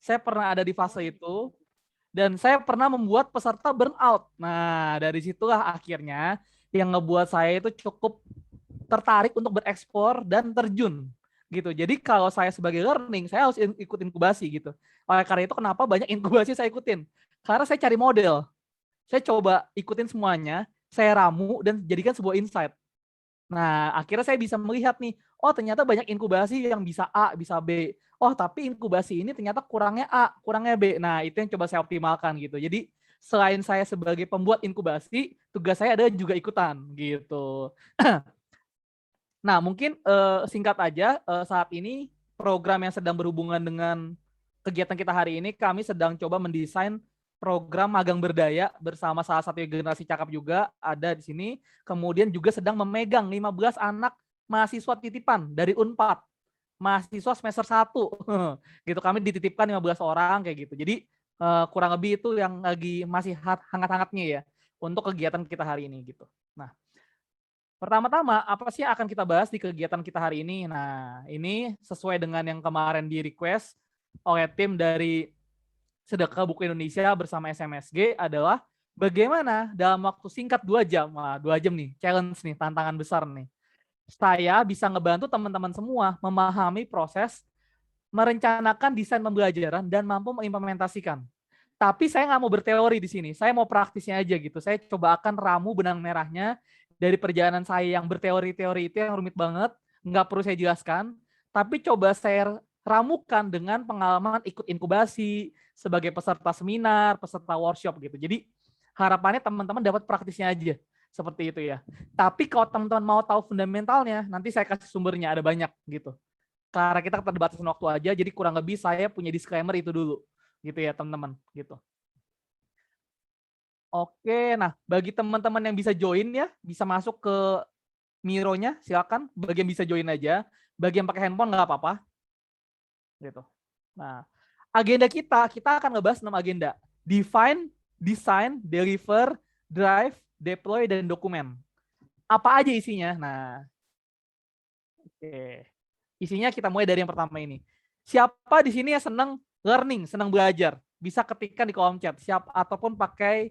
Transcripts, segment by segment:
Saya pernah ada di fase itu, dan saya pernah membuat peserta burnout. Nah, dari situlah akhirnya yang ngebuat saya itu cukup tertarik untuk berekspor dan terjun gitu. Jadi kalau saya sebagai learning, saya harus ikut inkubasi gitu. Oleh karena itu kenapa banyak inkubasi saya ikutin? Karena saya cari model. Saya coba ikutin semuanya, saya ramu dan jadikan sebuah insight. Nah, akhirnya saya bisa melihat nih, oh ternyata banyak inkubasi yang bisa A, bisa B. Oh, tapi inkubasi ini ternyata kurangnya A, kurangnya B. Nah, itu yang coba saya optimalkan gitu. Jadi, selain saya sebagai pembuat inkubasi, tugas saya ada juga ikutan gitu. Nah, mungkin singkat aja, saat ini program yang sedang berhubungan dengan kegiatan kita hari ini, kami sedang coba mendesain program magang berdaya bersama salah satu generasi cakap juga ada di sini. Kemudian juga sedang memegang 15 anak mahasiswa titipan dari Unpad, mahasiswa semester 1. Gitu, kami dititipkan 15 orang kayak gitu. Jadi kurang lebih itu yang lagi masih hangat-hangatnya ya untuk kegiatan kita hari ini gitu. Nah, pertama-tama, apa sih yang akan kita bahas di kegiatan kita hari ini? Nah, ini sesuai dengan yang kemarin di-request oleh tim dari Sedekah Buku Indonesia bersama SMSG adalah bagaimana dalam waktu singkat 2 jam, wah 2 jam nih, challenge nih, tantangan besar nih. Saya bisa ngebantu teman-teman semua memahami proses merencanakan desain pembelajaran dan mampu mengimplementasikan. Tapi saya nggak mau berteori di sini, saya mau praktisnya aja gitu. Saya coba akan ramu benang merahnya dari perjalanan saya yang berteori-teori itu yang rumit banget, nggak perlu saya jelaskan, tapi coba saya ramukan dengan pengalaman ikut inkubasi, sebagai peserta seminar, peserta workshop gitu. Jadi harapannya teman-teman dapat praktisnya aja, seperti itu ya. Tapi kalau teman-teman mau tahu fundamentalnya, nanti saya kasih sumbernya, ada banyak gitu. Karena kita keterbatasan waktu aja, jadi kurang lebih saya punya disclaimer itu dulu, gitu ya teman-teman, gitu. Oke, nah bagi teman-teman yang bisa join ya, bisa masuk ke Miro-nya, silakan. Bagi yang bisa join aja, bagi yang pakai handphone nggak apa-apa, gitu. Nah, agenda kita akan ngebahas 6 agenda. Define, design, deliver, drive, deploy, dan dokumen. Apa aja isinya? Nah, oke. Isinya kita mulai dari yang pertama ini. Siapa di sini yang senang learning, senang belajar? Bisa ketikkan di kolom chat. Siapa ataupun pakai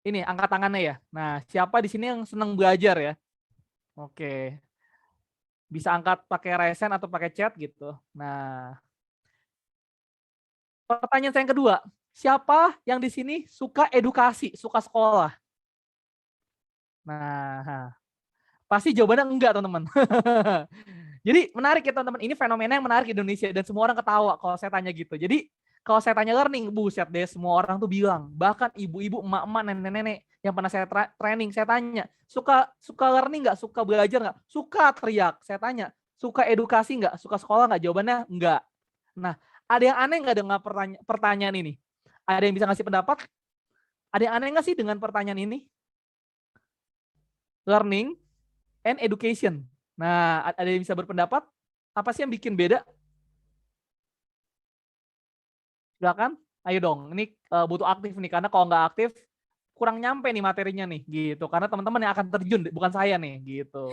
ini angkat tangannya ya. Nah, siapa di sini yang senang belajar ya? Oke. Bisa angkat pakai raise hand atau pakai chat gitu. Nah, pertanyaan saya yang kedua, siapa yang di sini suka edukasi, suka sekolah? Nah, pasti jawabannya enggak, teman-teman. Jadi menarik ya teman-teman, ini fenomena yang menarik di Indonesia dan semua orang ketawa kalau saya tanya gitu. Jadi kalau saya tanya learning, buset deh semua orang tuh bilang, bahkan ibu-ibu, emak-emak, nenek-nenek yang pernah saya training, saya tanya, suka learning nggak, suka belajar nggak, suka teriak. Saya tanya, suka edukasi nggak, suka sekolah nggak, jawabannya enggak. Nah, ada yang aneh nggak dengan pertanyaan ini? Ada yang bisa ngasih pendapat? Ada yang aneh nggak sih dengan pertanyaan ini? Learning and education. Nah, ada yang bisa berpendapat? Apa sih yang bikin beda? Silakan, ayo dong. Ini butuh aktif nih, karena kalau nggak aktif kurang nyampe nih materinya nih, gitu. Karena teman-teman yang akan terjun, bukan saya nih, gitu.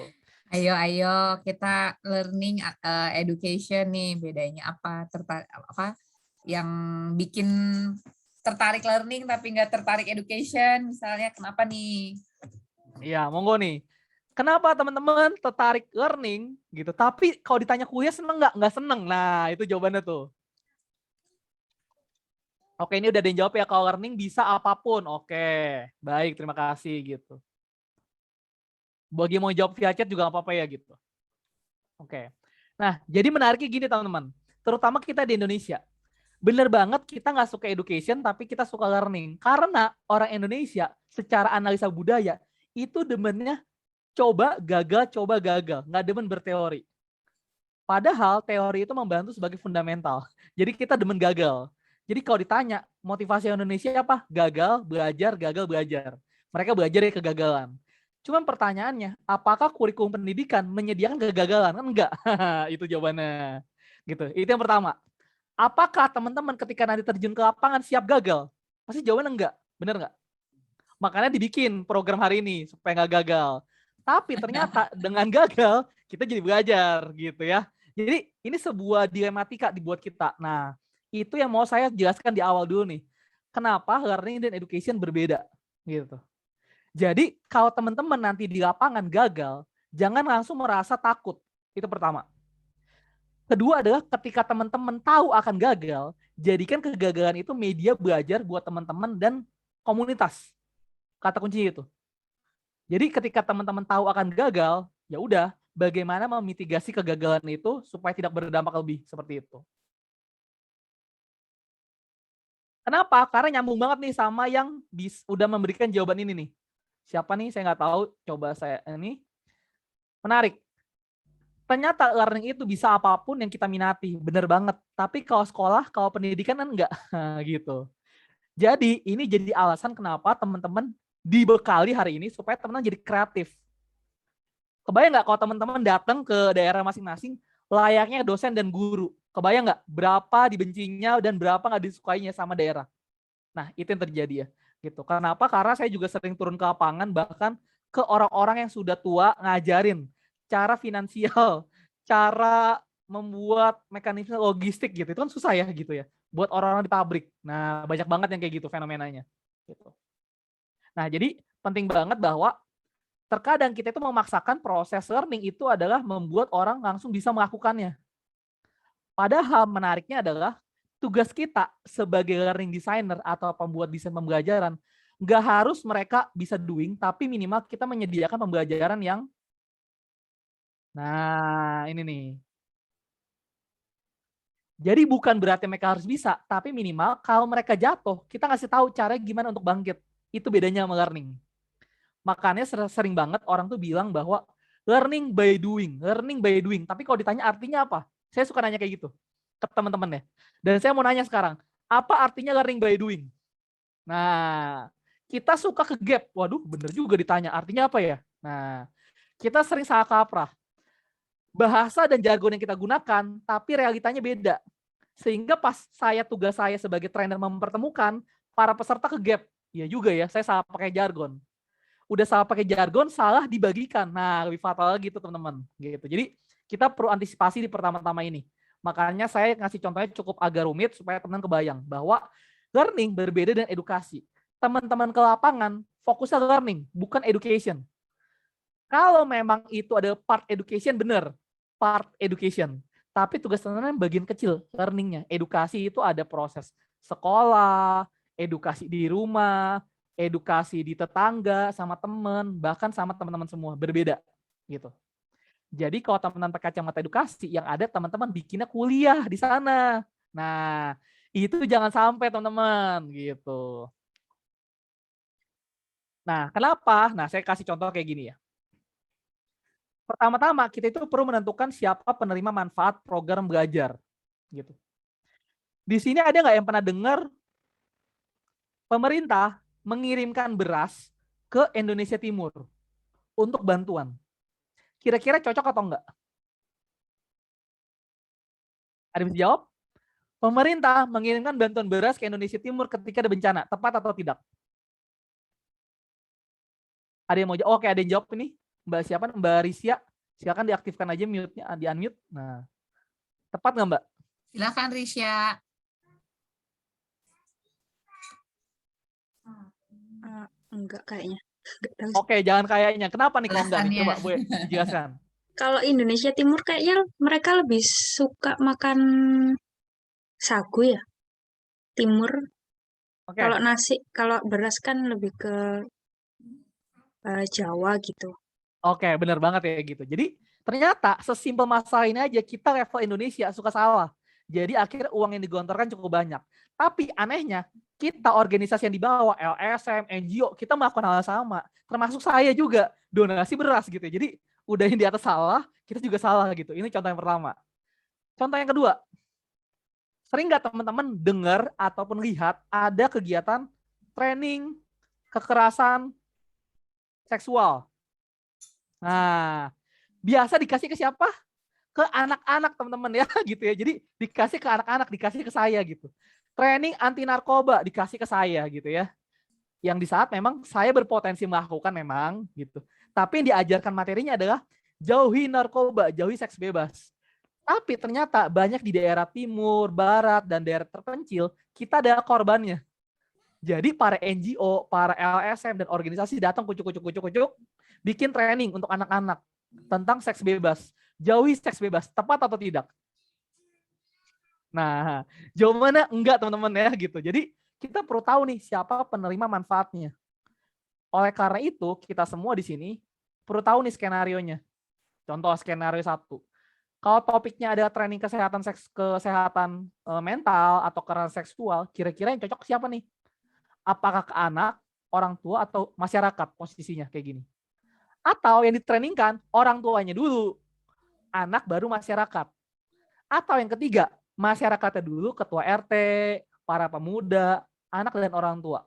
Ayo kita learning education nih, bedanya apa? Apa yang bikin tertarik learning tapi nggak tertarik education, misalnya kenapa nih? Iya, monggo nih. Kenapa teman-teman tertarik learning gitu, tapi kalau ditanya kuliah seneng nggak? Nggak seneng. Nah, itu jawabannya tuh. Oke, ini udah ada yang jawab ya, kalau learning bisa apapun. Oke, baik, terima kasih gitu. Bagi yang mau jawab via chat juga nggak apa-apa ya gitu. Oke. Nah, jadi menariknya gini teman-teman. Terutama kita di Indonesia. Bener banget kita nggak suka education tapi kita suka learning. Karena orang Indonesia secara analisa budaya itu demennya coba gagal. Nggak demen berteori. Padahal teori itu membantu sebagai fundamental. Jadi kita demen gagal. Jadi kalau ditanya motivasi Indonesia apa? Gagal belajar. Mereka belajar dari kegagalan. Cuman pertanyaannya, apakah kurikulum pendidikan menyediakan kegagalan? Kan enggak. Itu jawabannya. Gitu. Itu yang pertama. Apakah teman-teman ketika nanti terjun ke lapangan siap gagal? Pasti jawabannya enggak. Bener enggak? Makanya dibikin program hari ini supaya nggak gagal. Tapi ternyata dengan gagal kita jadi belajar gitu ya. Jadi ini sebuah dilematika dibuat kita. Nah, Itu yang mau saya jelaskan di awal dulu nih. Kenapa learning dan education berbeda gitu. Jadi kalau teman-teman nanti di lapangan gagal, jangan langsung merasa takut. Itu pertama. Kedua adalah ketika teman-teman tahu akan gagal, jadikan kegagalan itu media belajar buat teman-teman dan komunitas. Kata kunci itu. Jadi ketika teman-teman tahu akan gagal, ya udah, bagaimana memitigasi kegagalan itu supaya tidak berdampak lebih seperti itu. Kenapa? Karena nyambung banget nih sama yang udah memberikan jawaban ini nih. Siapa nih? Saya nggak tahu. Coba saya ini. Menarik. Ternyata learning itu bisa apapun yang kita minati. Bener banget. Tapi kalau sekolah, kalau pendidikan kan enggak. Gitu. Jadi ini jadi alasan kenapa teman-teman dibekali hari ini supaya teman-teman jadi kreatif. Kebayang nggak kalau teman-teman datang ke daerah masing-masing layaknya dosen dan guru. Kebayang nggak berapa dibencinya dan berapa nggak disukainya sama daerah. Nah itu yang terjadi ya. Gitu. Kenapa? Karena saya juga sering turun ke lapangan bahkan ke orang-orang yang sudah tua ngajarin cara finansial, cara membuat mekanisme logistik gitu. Itu kan susah ya gitu ya. Buat orang-orang di pabrik. Nah banyak banget yang kayak gitu fenomenanya. Gitu. Nah jadi penting banget bahwa terkadang kita itu memaksakan proses learning itu adalah membuat orang langsung bisa melakukannya. Padahal menariknya adalah tugas kita sebagai learning designer atau pembuat desain pembelajaran, nggak harus mereka bisa doing, tapi minimal kita menyediakan pembelajaran yang, nah ini nih. Jadi bukan berarti mereka harus bisa, tapi minimal kalau mereka jatuh, kita ngasih tahu cara gimana untuk bangkit. Itu bedanya sama learning. Makanya sering banget orang tuh bilang bahwa learning by doing, learning by doing. Tapi kalau ditanya artinya apa? Saya suka nanya kayak gitu ke teman-teman ya. Dan saya mau nanya sekarang, apa artinya learning by doing? Nah, kita suka ke gap. Waduh, bener juga ditanya. Artinya apa ya? Nah, kita sering salah kaprah. Bahasa dan jargon yang kita gunakan, tapi realitanya beda. Sehingga pas tugas saya sebagai trainer mempertemukan, para peserta ke gap. Iya juga ya, saya salah pakai jargon. Udah salah pakai jargon, salah dibagikan. Nah, lebih fatal lagi tuh teman-teman. Gitu. Jadi kita perlu antisipasi di pertama-tama ini. Makanya saya ngasih contohnya cukup agak rumit supaya teman-teman kebayang bahwa learning berbeda dengan edukasi. Teman-teman ke lapangan fokusnya learning, bukan education. Kalau memang itu ada part education, benar. Part education. Tapi tugas teman-teman bagian kecil, learningnya. Edukasi itu ada proses sekolah, edukasi di rumah, edukasi di tetangga, sama teman, bahkan sama teman-teman semua, berbeda gitu. Jadi kalau teman-teman pakai kacamata edukasi, yang ada teman-teman bikinnya kuliah di sana. Nah, itu jangan sampai teman-teman gitu. Nah, kenapa? Nah, saya kasih contoh kayak gini ya. Pertama-tama kita itu perlu menentukan siapa penerima manfaat program belajar gitu. Di sini ada nggak yang pernah dengar pemerintah mengirimkan beras ke Indonesia Timur untuk bantuan? Kira-kira cocok atau enggak? Ada yang bisa jawab? Pemerintah mengirimkan bantuan beras ke Indonesia Timur ketika ada bencana, tepat atau tidak? Ada yang mau jawab? Oke, ada yang jawab ini. Mbak siapa? Mbak Risya. Silakan diaktifkan aja mute-nya, di unmute. Nah, tepat nggak Mbak? Silakan Risya. Enggak kayaknya. Oke, jangan kayaknya. Kenapa nih kalau enggak nih? Coba boleh dijelaskan. Kalau Indonesia Timur kayaknya mereka lebih suka makan sagu ya. Timur. Oke. Kalau nasi, kalau beras kan lebih ke Jawa gitu. Oke, benar banget ya gitu. Jadi ternyata sesimpel masalah ini aja kita level Indonesia suka salah. Jadi akhirnya uang yang digelontorkan cukup banyak. Tapi anehnya kita organisasi yang dibawa LSM, NGO, kita melakukan hal yang sama. Termasuk saya juga donasi beras gitu. Jadi udah yang di atas salah, kita juga salah gitu. Ini contoh yang pertama. Contoh yang kedua, sering nggak teman-teman dengar ataupun lihat ada kegiatan training kekerasan seksual? Nah, biasa dikasih ke siapa? Ke anak-anak teman-teman ya gitu ya. Jadi dikasih ke anak-anak, dikasih ke saya gitu. Training anti narkoba dikasih ke saya gitu ya. Yang di saat memang saya berpotensi melakukan memang gitu. Tapi yang diajarkan materinya adalah jauhi narkoba, jauhi seks bebas. Tapi ternyata banyak di daerah timur, barat, dan daerah terpencil, kita ada korbannya. Jadi para NGO, para LSM, dan organisasi datang kucuk, bikin training untuk anak-anak tentang seks bebas. Jauhi seks bebas, tepat atau tidak? Nah, jawabannya enggak teman-teman ya gitu. Jadi kita perlu tahu nih siapa penerima manfaatnya. Oleh karena itu, kita semua di sini perlu tahu nih skenario-nya. Contoh skenario 1. Kalau topiknya ada training kesehatan mental atau kekerasan seksual, kira-kira yang cocok siapa nih? Apakah ke anak, orang tua, atau masyarakat posisinya kayak gini? Atau yang ditrainingkan orang tuanya dulu, anak baru masyarakat. Atau yang ketiga, masyarakatnya dulu, ketua RT, para pemuda, anak dan orang tua.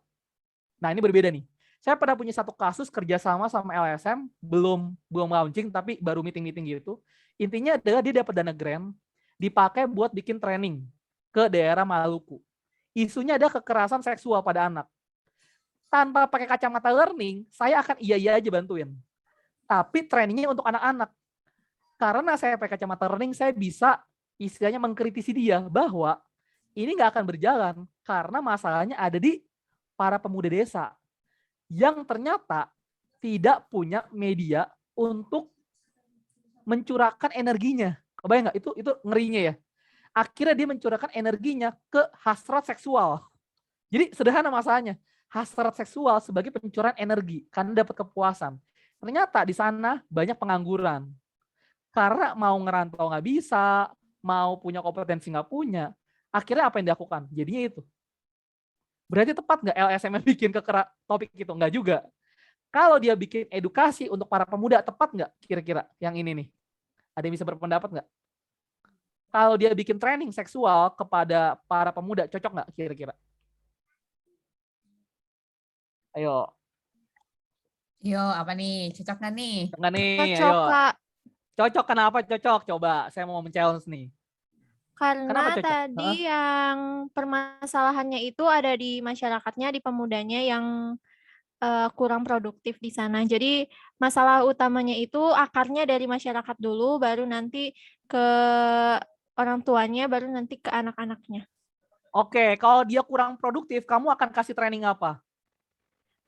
Nah ini berbeda nih. Saya pernah punya satu kasus kerjasama sama LSM, belum launching tapi baru meeting gitu. Intinya adalah dia dapat dana grant, dipakai buat bikin training ke daerah Maluku. Isunya ada kekerasan seksual pada anak. Tanpa pakai kacamata learning, saya akan iya aja bantuin. Tapi trainingnya untuk anak-anak. Karena saya pakai kacamata learning, saya bisa istilahnya mengkritisi dia bahwa ini nggak akan berjalan karena masalahnya ada di para pemuda desa yang ternyata tidak punya media untuk mencurahkan energinya. Kebayang nggak? Itu ngerinya ya. Akhirnya dia mencurahkan energinya ke hasrat seksual. Jadi sederhana masalahnya. Hasrat seksual sebagai pencurahan energi karena dapat kepuasan. Ternyata di sana banyak pengangguran. Karena mau ngerantau nggak bisa, mau punya kompetensi nggak punya. Akhirnya apa yang dilakukan? Jadinya itu. Berarti tepat nggak LSM bikin topik itu? Nggak juga. Kalau dia bikin edukasi untuk para pemuda, tepat nggak kira-kira yang ini nih? Ada yang bisa berpendapat nggak? Kalau dia bikin training seksual kepada para pemuda, cocok nggak kira-kira? Ayo. Yo, apa nih? Cocok nggak nih? Enggak nih, Cocok, ayo. Kak. Cocok kenapa cocok? Coba, saya mau men-challenge nih. Kenapa Karena cocok? tadi yang permasalahannya itu ada di masyarakatnya, di pemudanya yang kurang produktif di sana. Jadi masalah utamanya itu akarnya dari masyarakat dulu, baru nanti ke orang tuanya, baru nanti ke anak-anaknya. Oke, kalau dia kurang produktif, kamu akan kasih training apa?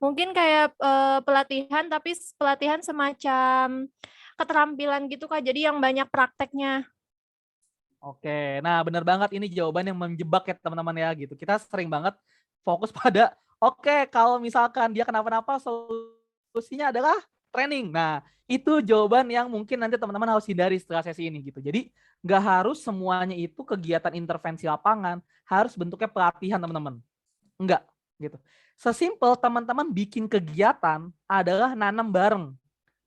Mungkin kayak pelatihan, tapi pelatihan semacam keterampilan gitu, Kak. Jadi yang banyak prakteknya. Oke, nah benar banget ini jawaban yang menjebak ya teman-teman ya gitu. Kita sering banget fokus pada oke, kalau misalkan dia kenapa-napa solusinya adalah training. Nah, itu jawaban yang mungkin nanti teman-teman harus hindari setelah sesi ini gitu. Jadi nggak harus semuanya itu kegiatan intervensi lapangan, harus bentuknya pelatihan teman-teman. Enggak gitu. Sesimpel teman-teman bikin kegiatan adalah nanam bareng,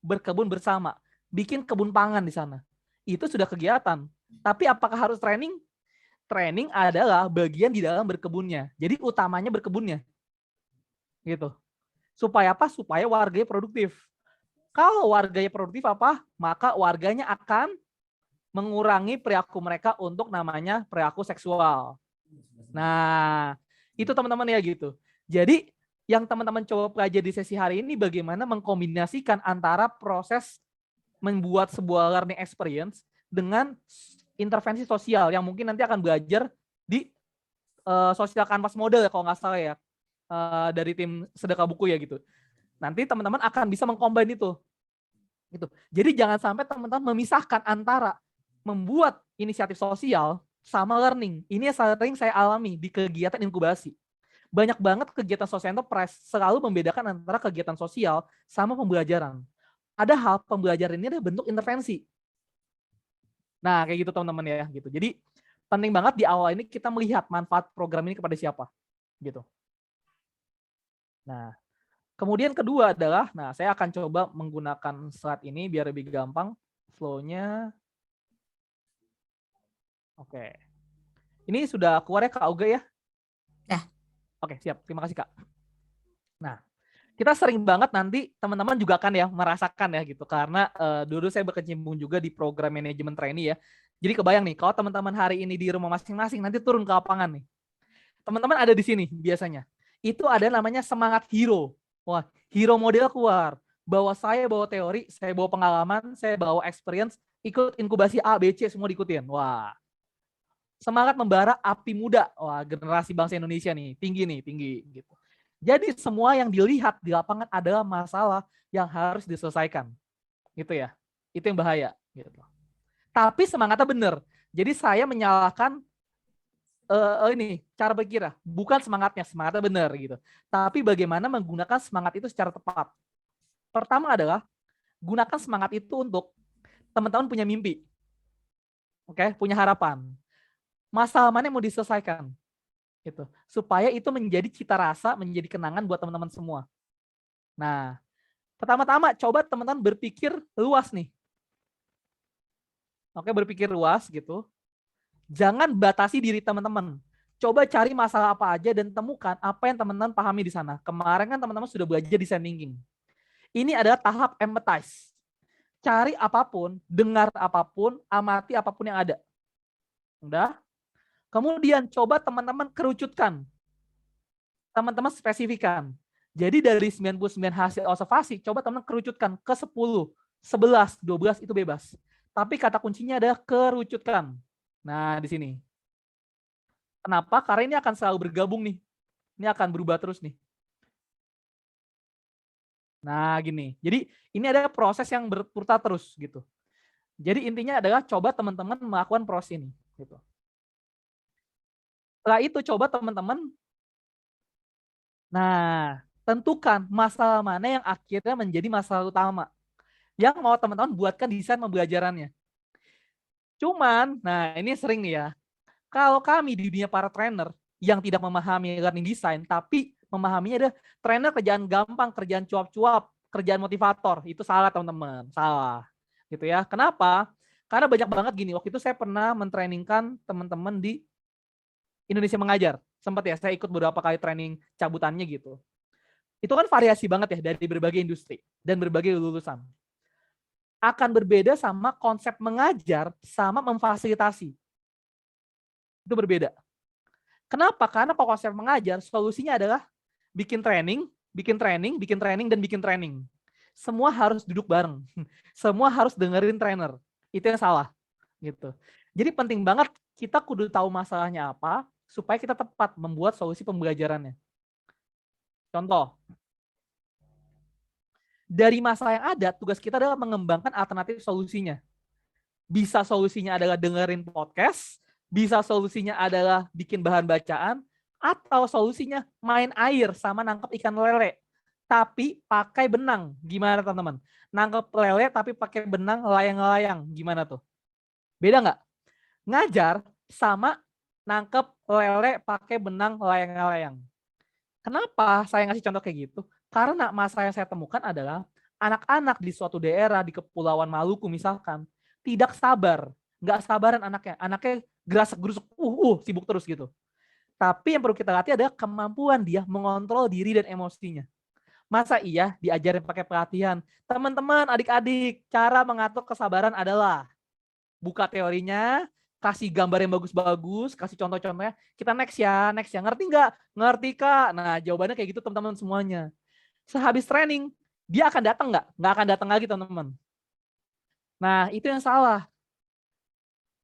berkebun bersama, bikin kebun pangan di sana. Itu sudah kegiatan. Tapi apakah harus training? Training adalah bagian di dalam berkebunnya. Jadi utamanya berkebunnya. Gitu. Supaya apa? Supaya warganya produktif. Kalau warganya produktif apa? Maka warganya akan mengurangi perilaku mereka untuk namanya perilaku seksual. Nah, itu teman-teman ya gitu. Jadi yang teman-teman coba pelajari di sesi hari ini bagaimana mengkombinasikan antara proses membuat sebuah learning experience dengan intervensi sosial yang mungkin nanti akan belajar di sosial canvas model ya kalau nggak salah ya dari tim sedekah buku ya gitu. Nanti teman-teman akan bisa mengcombine itu. Gitu. Jadi jangan sampai teman-teman memisahkan antara membuat inisiatif sosial sama learning. Ini yang sering saya alami di kegiatan inkubasi. Banyak banget kegiatan social enterprise selalu membedakan antara kegiatan sosial sama pembelajaran. Padahal pembelajaran ini adalah bentuk intervensi. Nah, kayak gitu teman-teman ya, gitu. Jadi penting banget di awal ini kita melihat manfaat program ini kepada siapa, gitu. Nah, kemudian kedua adalah, nah saya akan coba menggunakan slide ini biar lebih gampang flow-nya. Oke. Ini sudah keluar ya Kak Auga ya? Dah. Oke, siap. Terima kasih Kak. Nah, kita sering banget nanti teman-teman juga akan ya merasakan ya gitu karena dulu saya berkecimpung juga di program manajemen trainee ya. Jadi kebayang nih kalau teman-teman hari ini di rumah masing-masing nanti turun ke lapangan nih. Teman-teman ada di sini biasanya. Itu ada namanya semangat hero. Wah, hero model keluar. Bahwa saya bawa teori, saya bawa pengalaman, saya bawa experience, ikut inkubasi A, B, C semua diikutin. Wah, semangat membara api muda. Wah, generasi bangsa Indonesia nih, tinggi gitu. Jadi semua yang dilihat di lapangan adalah masalah yang harus diselesaikan. Gitu ya. Itu yang bahaya gitu. Tapi semangatnya benar. Jadi saya menyalahkan ini cara berpikir, bukan semangatnya benar gitu. Tapi bagaimana menggunakan semangat itu secara tepat. Pertama adalah gunakan semangat itu untuk teman-teman punya mimpi. Oke, punya harapan. Masalah mana yang mau diselesaikan? Gitu. Supaya itu menjadi cita rasa, menjadi kenangan buat teman-teman semua. Nah, pertama-tama coba teman-teman berpikir luas nih. Oke, berpikir luas gitu. Jangan batasi diri teman-teman. Coba cari masalah apa aja dan temukan apa yang teman-teman pahami di sana. Kemarin kan teman-teman sudah belajar design thinking. Ini adalah tahap empathize. Cari apapun, dengar apapun, amati apapun yang ada. Udah? Kemudian coba teman-teman kerucutkan. Teman-teman spesifikan. Jadi dari 99 hasil observasi, coba teman-teman kerucutkan ke 10, 11, 12 itu bebas. Tapi kata kuncinya adalah kerucutkan. Nah, di sini. Kenapa? Karena ini akan selalu bergabung nih. Ini akan berubah terus nih. Nah, gini. Jadi ini adalah proses yang berputar terus gitu. Jadi intinya adalah coba teman-teman melakukan proses ini gitu. Setelah itu coba teman-teman tentukan masalah mana yang akhirnya menjadi masalah utama. Yang mau teman-teman buatkan desain pembelajarannya. Cuman, nah ini sering nih ya. Kalau kami di dunia para trainer yang tidak memahami learning design, tapi memahaminya ada trainer kerjaan gampang, kerjaan cuap-cuap, kerjaan motivator. Itu salah teman-teman, salah. Gitu ya. Kenapa? Karena banyak banget gini. Waktu itu saya pernah mentrainingkan teman-teman di Indonesia Mengajar. Sempat ya, saya ikut beberapa kali training cabutannya gitu. Itu kan variasi banget ya dari berbagai industri dan berbagai lulusan. Akan berbeda sama konsep mengajar sama memfasilitasi. Itu berbeda. Kenapa? Karena kalau konsep mengajar, solusinya adalah bikin training, dan bikin training. Semua harus duduk bareng. Semua harus dengerin trainer. Itu yang salah. Gitu. Jadi penting banget kita kudu tahu masalahnya apa, supaya kita tepat membuat solusi pembelajarannya. Contoh, dari masalah yang ada, tugas kita adalah mengembangkan alternatif solusinya. Bisa solusinya adalah dengerin podcast, bisa solusinya adalah bikin bahan bacaan, atau solusinya main air sama nangkep ikan lele. Tapi pakai benang. Gimana teman-teman? Nangkep lele tapi pakai benang layang-layang. Gimana tuh? Beda nggak? Ngajar sama nangkep lele pakai benang layang-layang. Kenapa saya ngasih contoh kayak gitu? Karena masalah yang saya temukan adalah anak-anak di suatu daerah di Kepulauan Maluku misalkan tidak sabar, nggak sabaran anaknya. Anaknya gerasak-gerusuk, sibuk terus gitu. Tapi yang perlu kita latih adalah kemampuan dia mengontrol diri dan emosinya. Masa iya diajarin pakai pelatihan? Teman-teman, adik-adik, cara mengatur kesabaran adalah buka teorinya, kasih gambar yang bagus-bagus, kasih contoh-contohnya. Kita next ya. Ngerti nggak? Ngerti Kak. Nah, jawabannya kayak gitu teman-teman semuanya. Sehabis training, dia akan datang nggak? Nggak akan datang lagi teman-teman. Nah, itu yang salah.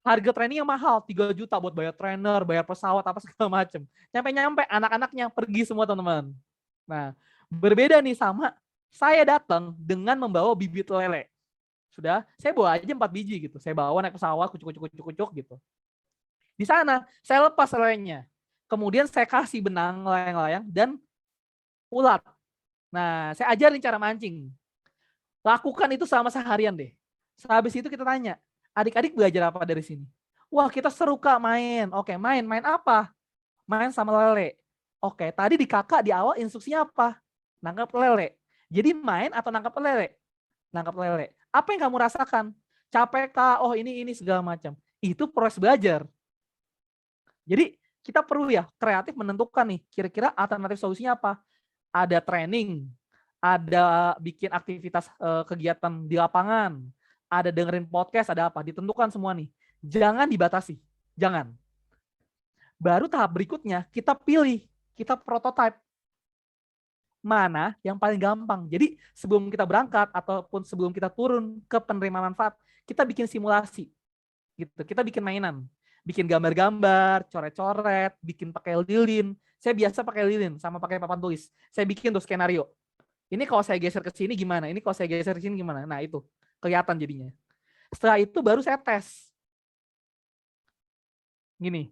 Harga training yang mahal, 3 juta buat bayar trainer, bayar pesawat, apa segala macam. Nyampe-nyampe anak-anaknya pergi semua teman-teman. Nah, berbeda nih sama saya datang dengan membawa bibit lele. Sudah, saya bawa aja 4 biji gitu. Saya bawa naik pesawat, kucuk-kucuk gitu. Di sana, saya lepas lelenya. Kemudian saya kasih benang layang-layang dan ulat. Nah, saya ajarin cara mancing. Lakukan itu selama seharian deh. Habis itu kita tanya, adik-adik belajar apa dari sini? Wah, kita seru Kak main. Oke, main apa? Main sama lele. Oke, tadi di kakak di awal instruksinya apa? Nangkap lele. Jadi main atau nangkap lele? Nangkap lele. Apa yang kamu rasakan? Capek Kak, oh ini segala macam. Itu proses belajar. Jadi kita perlu ya kreatif menentukan nih, kira-kira alternatif solusinya apa? Ada training, ada bikin aktivitas kegiatan di lapangan, ada dengerin podcast, ada apa? Ditentukan semua nih. Jangan dibatasi, jangan. Baru tahap berikutnya kita pilih, kita prototype. Mana yang paling gampang. Jadi sebelum kita berangkat ataupun sebelum kita turun ke penerima manfaat, kita bikin simulasi gitu. Kita bikin mainan, bikin gambar-gambar, coret-coret, bikin pakai lilin. Saya biasa pakai lilin sama pakai papan tulis. Saya bikin tuh skenario. Ini kalau saya geser ke sini gimana? Ini kalau saya geser ke sini gimana? Nah, itu kelihatan jadinya. Setelah itu baru saya tes. Gini.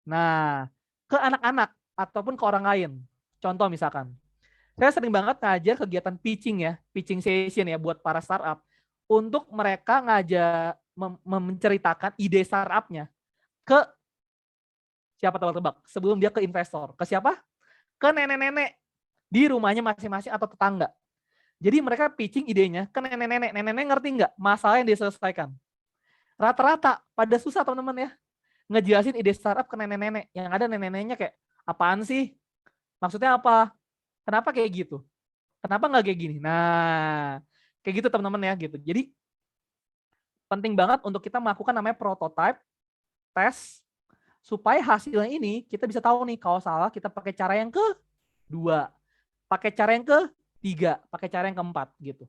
Nah, ke anak-anak ataupun ke orang lain. Contoh misalkan, saya sering banget ngajar kegiatan pitching ya, pitching session ya buat para startup. Untuk mereka ngajak menceritakan ide startupnya ke siapa tebak-tebak? Sebelum dia ke investor. Ke siapa? Ke nenek-nenek di rumahnya masing-masing atau tetangga. Jadi mereka pitching idenya ke nenek-nenek. Nenek-nenek ngerti nggak masalah yang diselesaikan? Rata-rata pada susah teman-teman ya. Ngejelasin ide startup ke nenek-nenek. Yang ada nenek-neneknya kayak, apaan sih? Maksudnya apa? Kenapa kayak gitu? Kenapa nggak kayak gini? Nah, kayak gitu teman-teman ya gitu. Jadi penting banget untuk kita melakukan namanya prototype, tes, supaya hasilnya ini kita bisa tahu nih kalau salah kita pakai cara yang kedua, pakai cara yang ketiga, pakai cara yang keempat gitu.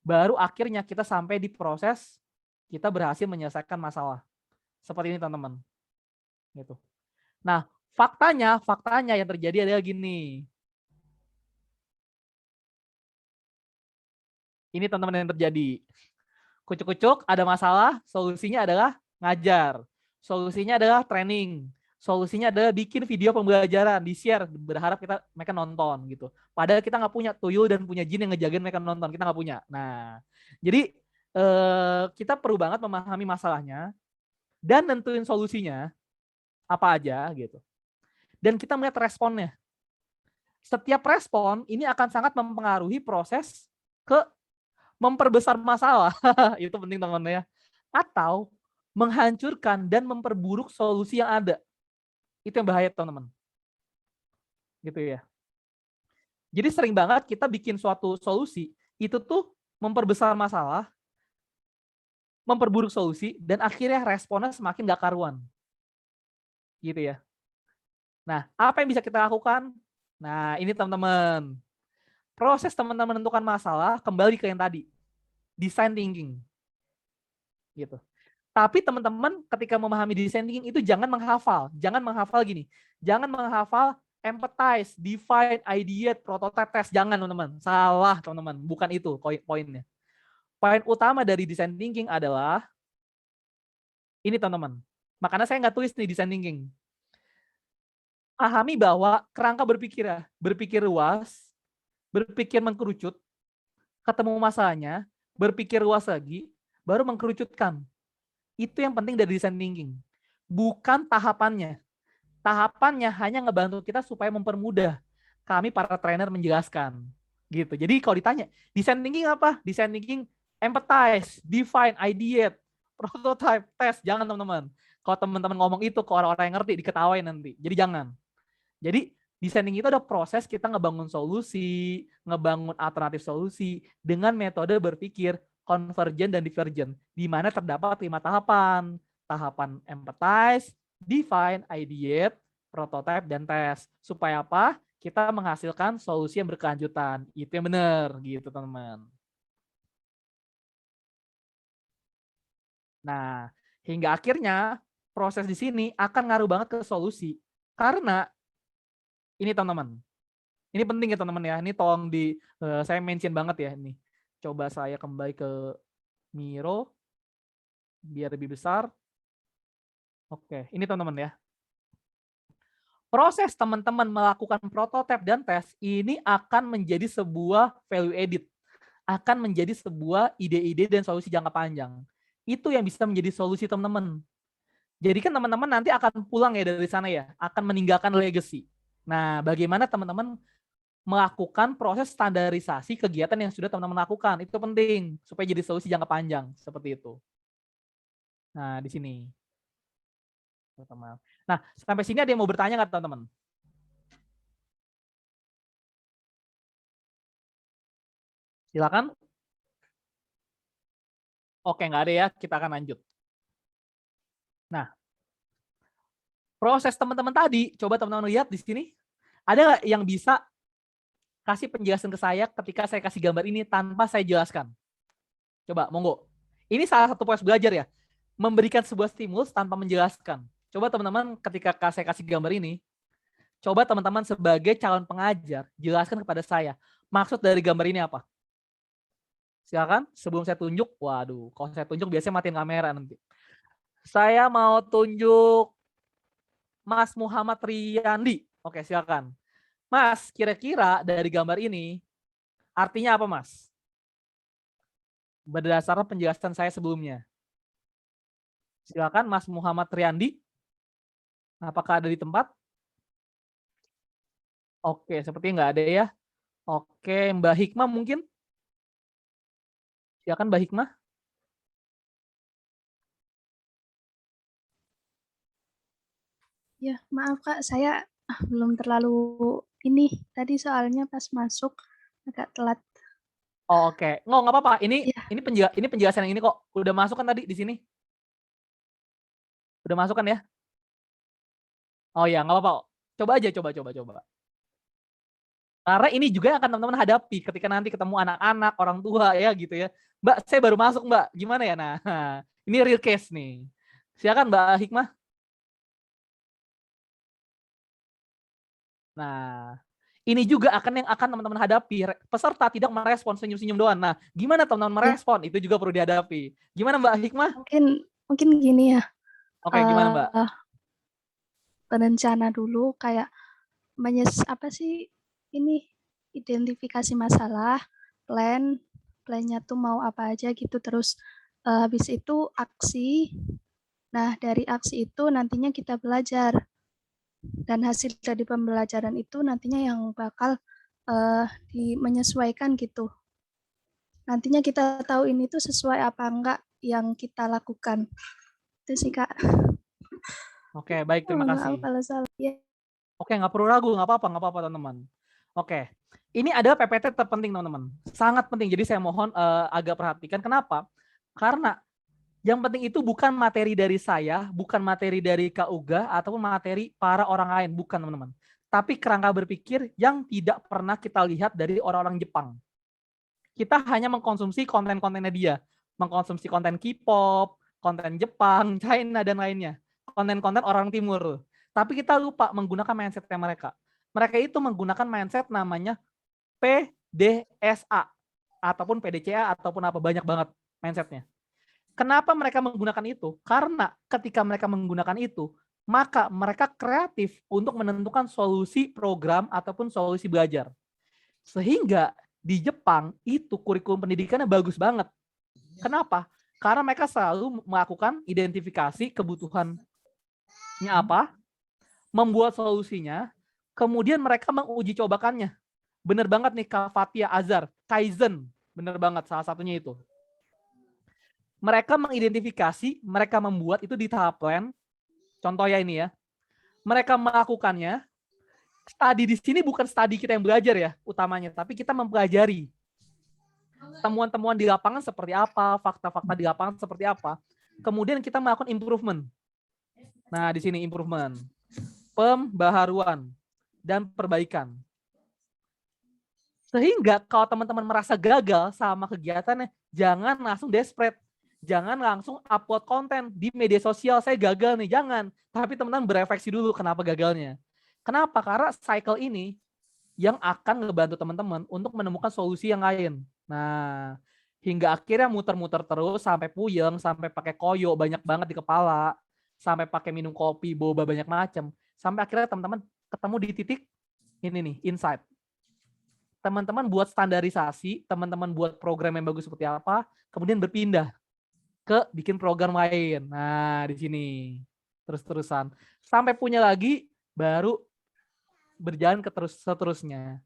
Baru akhirnya kita sampai di proses kita berhasil menyelesaikan masalah. Seperti ini teman-teman. Gitu. Nah, faktanya yang terjadi adalah gini. Ini teman-teman yang terjadi. Kucuk-kucuk ada masalah, solusinya adalah ngajar. Solusinya adalah training. Solusinya adalah bikin video pembelajaran, di-share, berharap mereka nonton gitu. Padahal kita nggak punya tuyul dan punya jin yang ngejagain mereka nonton, kita nggak punya. Nah, jadi kita perlu banget memahami masalahnya dan nentuin solusinya apa aja gitu. Dan kita melihat responnya. Setiap respon ini akan sangat mempengaruhi proses ke memperbesar masalah. Itu penting teman-teman ya. Atau menghancurkan dan memperburuk solusi yang ada. Itu yang bahaya teman-teman. Gitu ya. Jadi sering banget kita bikin suatu solusi, itu tuh memperbesar masalah, memperburuk solusi, dan akhirnya responnya semakin gak karuan. Gitu ya. Nah, apa yang bisa kita lakukan? Nah, ini teman-teman. Proses teman-teman menentukan masalah kembali ke yang tadi. Design thinking. Gitu. Tapi teman-teman ketika memahami design thinking itu jangan menghafal. Jangan menghafal gini. Jangan menghafal empathize, define, ideate, prototype, test. Jangan teman-teman. Salah teman-teman. Bukan itu poinnya. Poin utama dari design thinking adalah ini teman-teman. Makanya saya nggak tulis nih design thinking. Pahami bahwa kerangka berpikir luas, berpikir mengkerucut, ketemu masalahnya, berpikir luas lagi, baru mengkerucutkan. Itu yang penting dari design thinking. Bukan tahapannya. Tahapannya hanya ngebantu kita supaya mempermudah kami para trainer menjelaskan. Gitu. Jadi kalau ditanya, design thinking apa? Design thinking empathize, define, ideate, prototype, test. Jangan teman-teman. Kalau teman-teman ngomong itu ke orang-orang yang ngerti, diketawain nanti. Jadi jangan. Jadi designing itu ada proses kita ngebangun solusi, ngebangun alternatif solusi dengan metode berpikir convergent dan divergent, di mana terdapat 5 tahapan. Tahapan empathize, define, ideate, prototype, dan test. Supaya apa? Kita menghasilkan solusi yang berkelanjutan. Itu yang benar, gitu teman-teman. Nah, hingga akhirnya proses di sini akan ngaruh banget ke solusi. Karena ini teman-teman, ini penting ya teman-teman ya. Ini tolong saya mention banget ya ini. Coba saya kembali ke Miro biar lebih besar. Oke, ini teman-teman ya. Proses teman-teman melakukan prototipe dan tes ini akan menjadi sebuah value added, akan menjadi sebuah ide-ide dan solusi jangka panjang. Itu yang bisa menjadi solusi teman-teman. Jadi kan teman-teman nanti akan pulang ya dari sana ya, akan meninggalkan legacy. Nah, bagaimana teman-teman melakukan proses standarisasi kegiatan yang sudah teman-teman lakukan. Itu penting supaya jadi solusi jangka panjang seperti itu. Nah, di sini. Nah, sampai sini ada yang mau bertanya nggak teman-teman? Silakan. Oke, nggak ada ya, kita akan lanjut. Nah, proses teman-teman tadi, coba teman-teman lihat di sini. Ada nggak yang bisa kasih penjelasan ke saya ketika saya kasih gambar ini tanpa saya jelaskan? Coba, monggo. Ini salah satu proses belajar ya. Memberikan sebuah stimulus tanpa menjelaskan. Coba teman-teman ketika saya kasih gambar ini, coba teman-teman sebagai calon pengajar, jelaskan kepada saya, maksud dari gambar ini apa? Silakan, sebelum saya tunjuk, waduh, kalau saya tunjuk biasanya matiin kamera nanti. Saya mau tunjuk Mas Muhammad Riyandi. Oke, silakan. Mas, kira-kira dari gambar ini, artinya apa, Mas? Berdasarkan penjelasan saya sebelumnya. Silakan Mas Muhammad Riyandi. Apakah ada di tempat? Oke, sepertinya nggak ada ya. Oke, Mbak Hikmah mungkin? Silakan Mbak Hikmah. Ya, maaf Kak, saya belum terlalu ini. Tadi soalnya pas masuk agak telat. Oh, oke. Nggak apa-apa. Ini Ya. ini penjelasan yang ini kok. Udah masuk kan tadi di sini? Udah masuk kan ya? Oh ya, nggak apa-apa. Coba aja, coba. Karena ini juga yang akan teman-teman hadapi ketika nanti ketemu anak-anak, orang tua ya gitu ya. Mbak, saya baru masuk Mbak. Gimana ya? Nah, ini real case nih. Silakan Mbak Hikmah. Nah, ini juga yang akan teman-teman hadapi. Peserta tidak merespon senyum-senyum doang. Nah, gimana teman-teman Ya. merespon? Itu juga perlu dihadapi. Gimana Mbak Hikmah? Mungkin gini ya. Oke, gimana Mbak? Berencana dulu kayak apa sih ini identifikasi masalah, plannya tuh mau apa aja gitu, terus habis itu aksi. Nah, dari aksi itu nantinya kita belajar. Dan hasil dari pembelajaran itu nantinya yang bakal menyesuaikan gitu. Nantinya kita tahu ini tuh sesuai apa enggak yang kita lakukan. Itu sih Kak. Oke, baik, terima kasih. Maaf kalau salah. Ya. Oke, nggak perlu ragu, nggak apa-apa teman-teman. Oke, ini ada PPT terpenting teman-teman, sangat penting. Jadi saya mohon agak perhatikan. Kenapa? Karena yang penting itu bukan materi dari saya, bukan materi dari Kak Uga, ataupun materi para orang lain, bukan teman-teman. Tapi kerangka berpikir yang tidak pernah kita lihat dari orang-orang Jepang. Kita hanya mengkonsumsi konten-kontennya dia, mengkonsumsi konten K-pop, konten Jepang, China, dan lainnya. Konten-konten orang timur. Tapi kita lupa menggunakan mindsetnya mereka. Mereka itu menggunakan mindset namanya PDSA, ataupun PDCA, ataupun apa, banyak banget mindsetnya. Kenapa mereka menggunakan itu? Karena ketika mereka menggunakan itu, maka mereka kreatif untuk menentukan solusi program ataupun solusi belajar. Sehingga di Jepang itu kurikulum pendidikannya bagus banget. Kenapa? Karena mereka selalu melakukan identifikasi kebutuhannya apa, membuat solusinya, kemudian mereka menguji cobakannya. Bener banget nih Kak Fatia Azhar, Kaizen, bener banget salah satunya itu. Mereka mengidentifikasi, mereka membuat itu di tahap plan. Contohnya ini ya. Mereka melakukannya. Studi di sini bukan studi kita yang belajar ya utamanya, tapi kita mempelajari temuan-temuan di lapangan seperti apa, fakta-fakta di lapangan seperti apa. Kemudian kita melakukan improvement. Nah, di sini improvement, pembaharuan, dan perbaikan. Sehingga kalau teman-teman merasa gagal sama kegiatannya, jangan langsung desperate. Jangan langsung upload konten di media sosial, saya gagal nih, jangan. Tapi teman-teman berefleksi dulu kenapa gagalnya. Kenapa? Karena cycle ini yang akan ngebantu teman-teman untuk menemukan solusi yang lain. Nah, hingga akhirnya muter-muter terus sampai puyeng, sampai pakai koyo banyak banget di kepala, sampai pakai minum kopi, boba banyak macam. Sampai akhirnya teman-teman ketemu di titik ini nih, insight. Teman-teman buat standarisasi, teman-teman buat program yang bagus seperti apa, kemudian berpindah ke bikin program lain. Nah, di sini terus-terusan sampai punya lagi, baru berjalan ke seterusnya.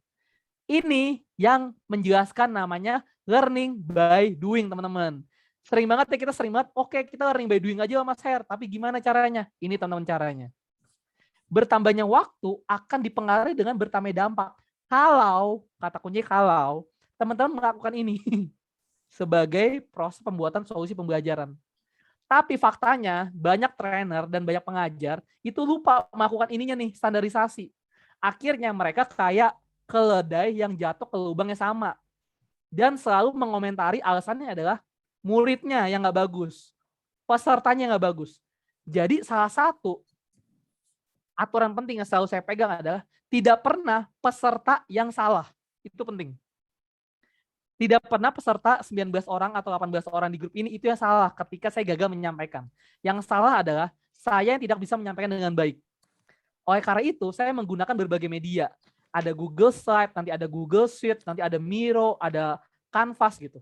Ini yang menjelaskan namanya learning by doing, teman-teman. Sering banget ya kita oke kita learning by doing aja Mas Her, tapi gimana caranya? Ini teman-teman caranya. Bertambahnya waktu akan dipengaruhi dengan bertambahnya dampak. Kalau, kata kunci kalau, teman-teman melakukan ini sebagai proses pembuatan solusi pembelajaran. Tapi faktanya banyak trainer dan banyak pengajar itu lupa melakukan ininya nih, standarisasi. Akhirnya mereka kayak keledai yang jatuh ke lubang yang sama. Dan selalu mengomentari alasannya adalah muridnya yang nggak bagus, pesertanya nggak bagus. Jadi salah satu aturan penting yang selalu saya pegang adalah tidak pernah peserta yang salah. Itu penting. Tidak pernah peserta 19 orang atau 18 orang di grup ini itu yang salah ketika saya gagal menyampaikan. Yang salah adalah saya yang tidak bisa menyampaikan dengan baik. Oleh karena itu, saya menggunakan berbagai media. Ada Google Slide, nanti ada Google Sheet, nanti ada Miro, ada Canvas gitu.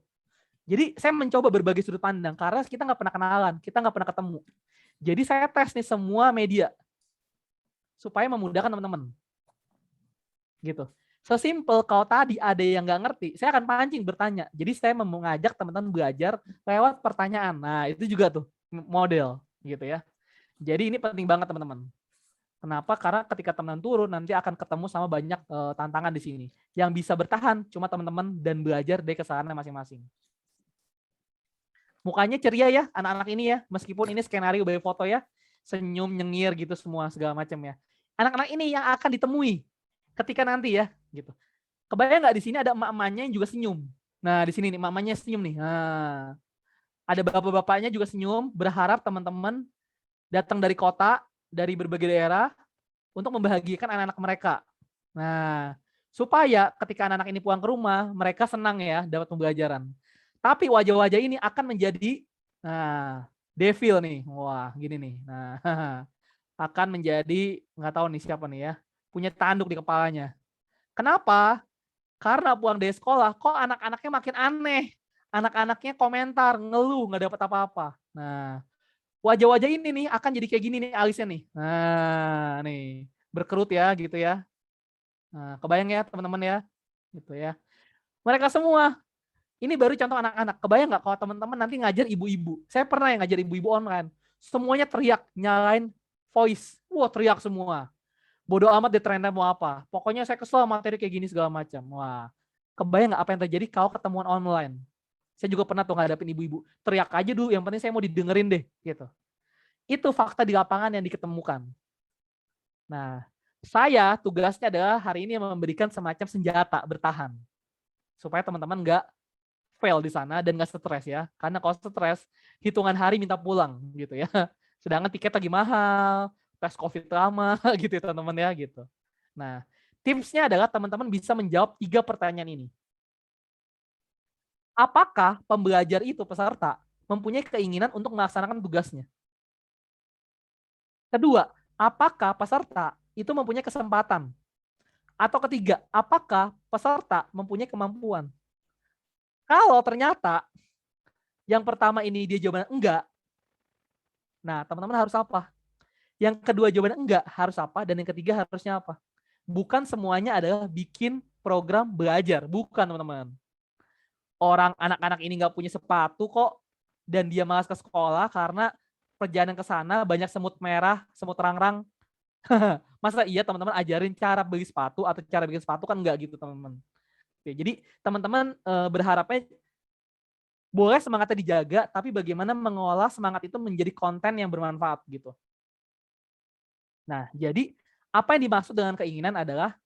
Jadi saya mencoba berbagai sudut pandang karena kita nggak pernah kenalan, kita nggak pernah ketemu. Jadi saya tes nih semua media supaya memudahkan teman-teman. Gitu. Sesimpel kalau tadi ada yang nggak ngerti, saya akan pancing bertanya. Jadi saya mengajak teman-teman belajar lewat pertanyaan. Nah itu juga tuh model gitu ya. Jadi ini penting banget teman-teman. Kenapa? Karena ketika teman-teman turun nanti akan ketemu sama banyak tantangan di sini. Yang bisa bertahan cuma teman-teman dan belajar dari kesalahan masing-masing. Mukanya ceria ya anak-anak ini ya, meskipun ini skenario by foto ya, senyum, nyengir gitu semua segala macam ya. Anak-anak ini yang akan ditemui ketika nanti ya, gitu. Kebayang nggak di sini ada emak-emaknya yang juga senyum. Nah di sini nih emak-emaknya senyum nih. Nah, ada bapak-bapaknya juga senyum, berharap teman-teman datang dari kota, dari berbagai daerah untuk membahagiakan anak-anak mereka. Nah, supaya ketika anak-anak ini pulang ke rumah, mereka senang ya dapat pembelajaran. Tapi wajah-wajah ini akan menjadi devil nih. Wah, gini nih. Nah, akan menjadi nggak tahu nih siapa nih ya. Punya tanduk di kepalanya. Kenapa? Karena pulang dari sekolah, kok anak-anaknya makin aneh. Anak-anaknya komentar, ngeluh, nggak dapat apa-apa. Nah, wajah-wajah ini nih akan jadi kayak gini nih alisnya nih. Nah, nih berkerut ya gitu ya. Nah, kebayang ya teman-teman ya, gitu ya. Mereka semua ini baru contoh anak-anak. Kebayang nggak kalau teman-teman nanti ngajar ibu-ibu? Saya pernah yang ngajar ibu-ibu online. Semuanya teriak, nyalain voice. Wah teriak semua. Bodoh amat di trendnya mau apa. Pokoknya saya kesel materi kayak gini segala macam. Wah, kebayang nggak apa yang terjadi kalau ketemuan online? Saya juga pernah tuh ngadapin ibu-ibu. Teriak aja dulu, yang penting saya mau didengerin deh. Gitu. Itu fakta di lapangan yang diketemukan. Nah, saya tugasnya adalah hari ini memberikan semacam senjata bertahan. Supaya teman-teman nggak fail di sana dan nggak stres ya. Karena kalau stres, hitungan hari minta pulang gitu ya. Sedangkan tiket lagi mahal, tes COVID lama gitu ya teman-teman ya gitu. Nah, tipsnya adalah teman-teman bisa menjawab 3 pertanyaan ini. Apakah pembelajar itu peserta mempunyai keinginan untuk melaksanakan tugasnya? Kedua, apakah peserta itu mempunyai kesempatan? Atau ketiga, apakah peserta mempunyai kemampuan? Kalau ternyata yang pertama ini dia jawabannya enggak, nah teman-teman harus apa? Yang kedua jawabannya enggak, harus apa? Dan yang ketiga harusnya apa? Bukan semuanya adalah bikin program belajar, bukan teman-teman. Orang anak-anak ini nggak punya sepatu kok, dan dia malas ke sekolah karena perjalanan ke sana banyak semut merah, semut rangrang. Masa iya teman-teman ajarin cara beli sepatu atau cara bikin sepatu, kan enggak gitu teman-teman. Jadi teman-teman berharapnya boleh semangatnya dijaga, tapi bagaimana mengolah semangat itu menjadi konten yang bermanfaat gitu. Nah, jadi apa yang dimaksud dengan keinginan adalah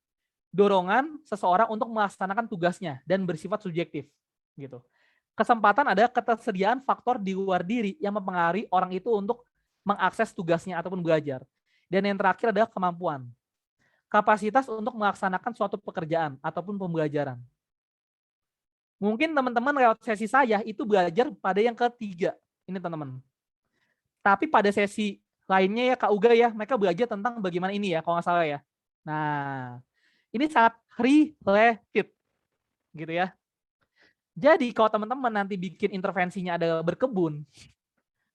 dorongan seseorang untuk melaksanakan tugasnya dan bersifat subjektif gitu. Kesempatan adalah ketersediaan faktor di luar diri yang mempengaruhi orang itu untuk mengakses tugasnya ataupun belajar. Dan yang terakhir adalah kemampuan. Kapasitas untuk melaksanakan suatu pekerjaan ataupun pembelajaran. Mungkin teman-teman lewat sesi saya itu belajar pada yang ketiga. Ini teman-teman. Tapi pada sesi lainnya ya Kak Uga ya, mereka belajar tentang bagaimana ini ya, kalau nggak salah ya. Nah, ini sangat related gitu ya. Jadi kalau teman-teman nanti bikin intervensinya ada berkebun,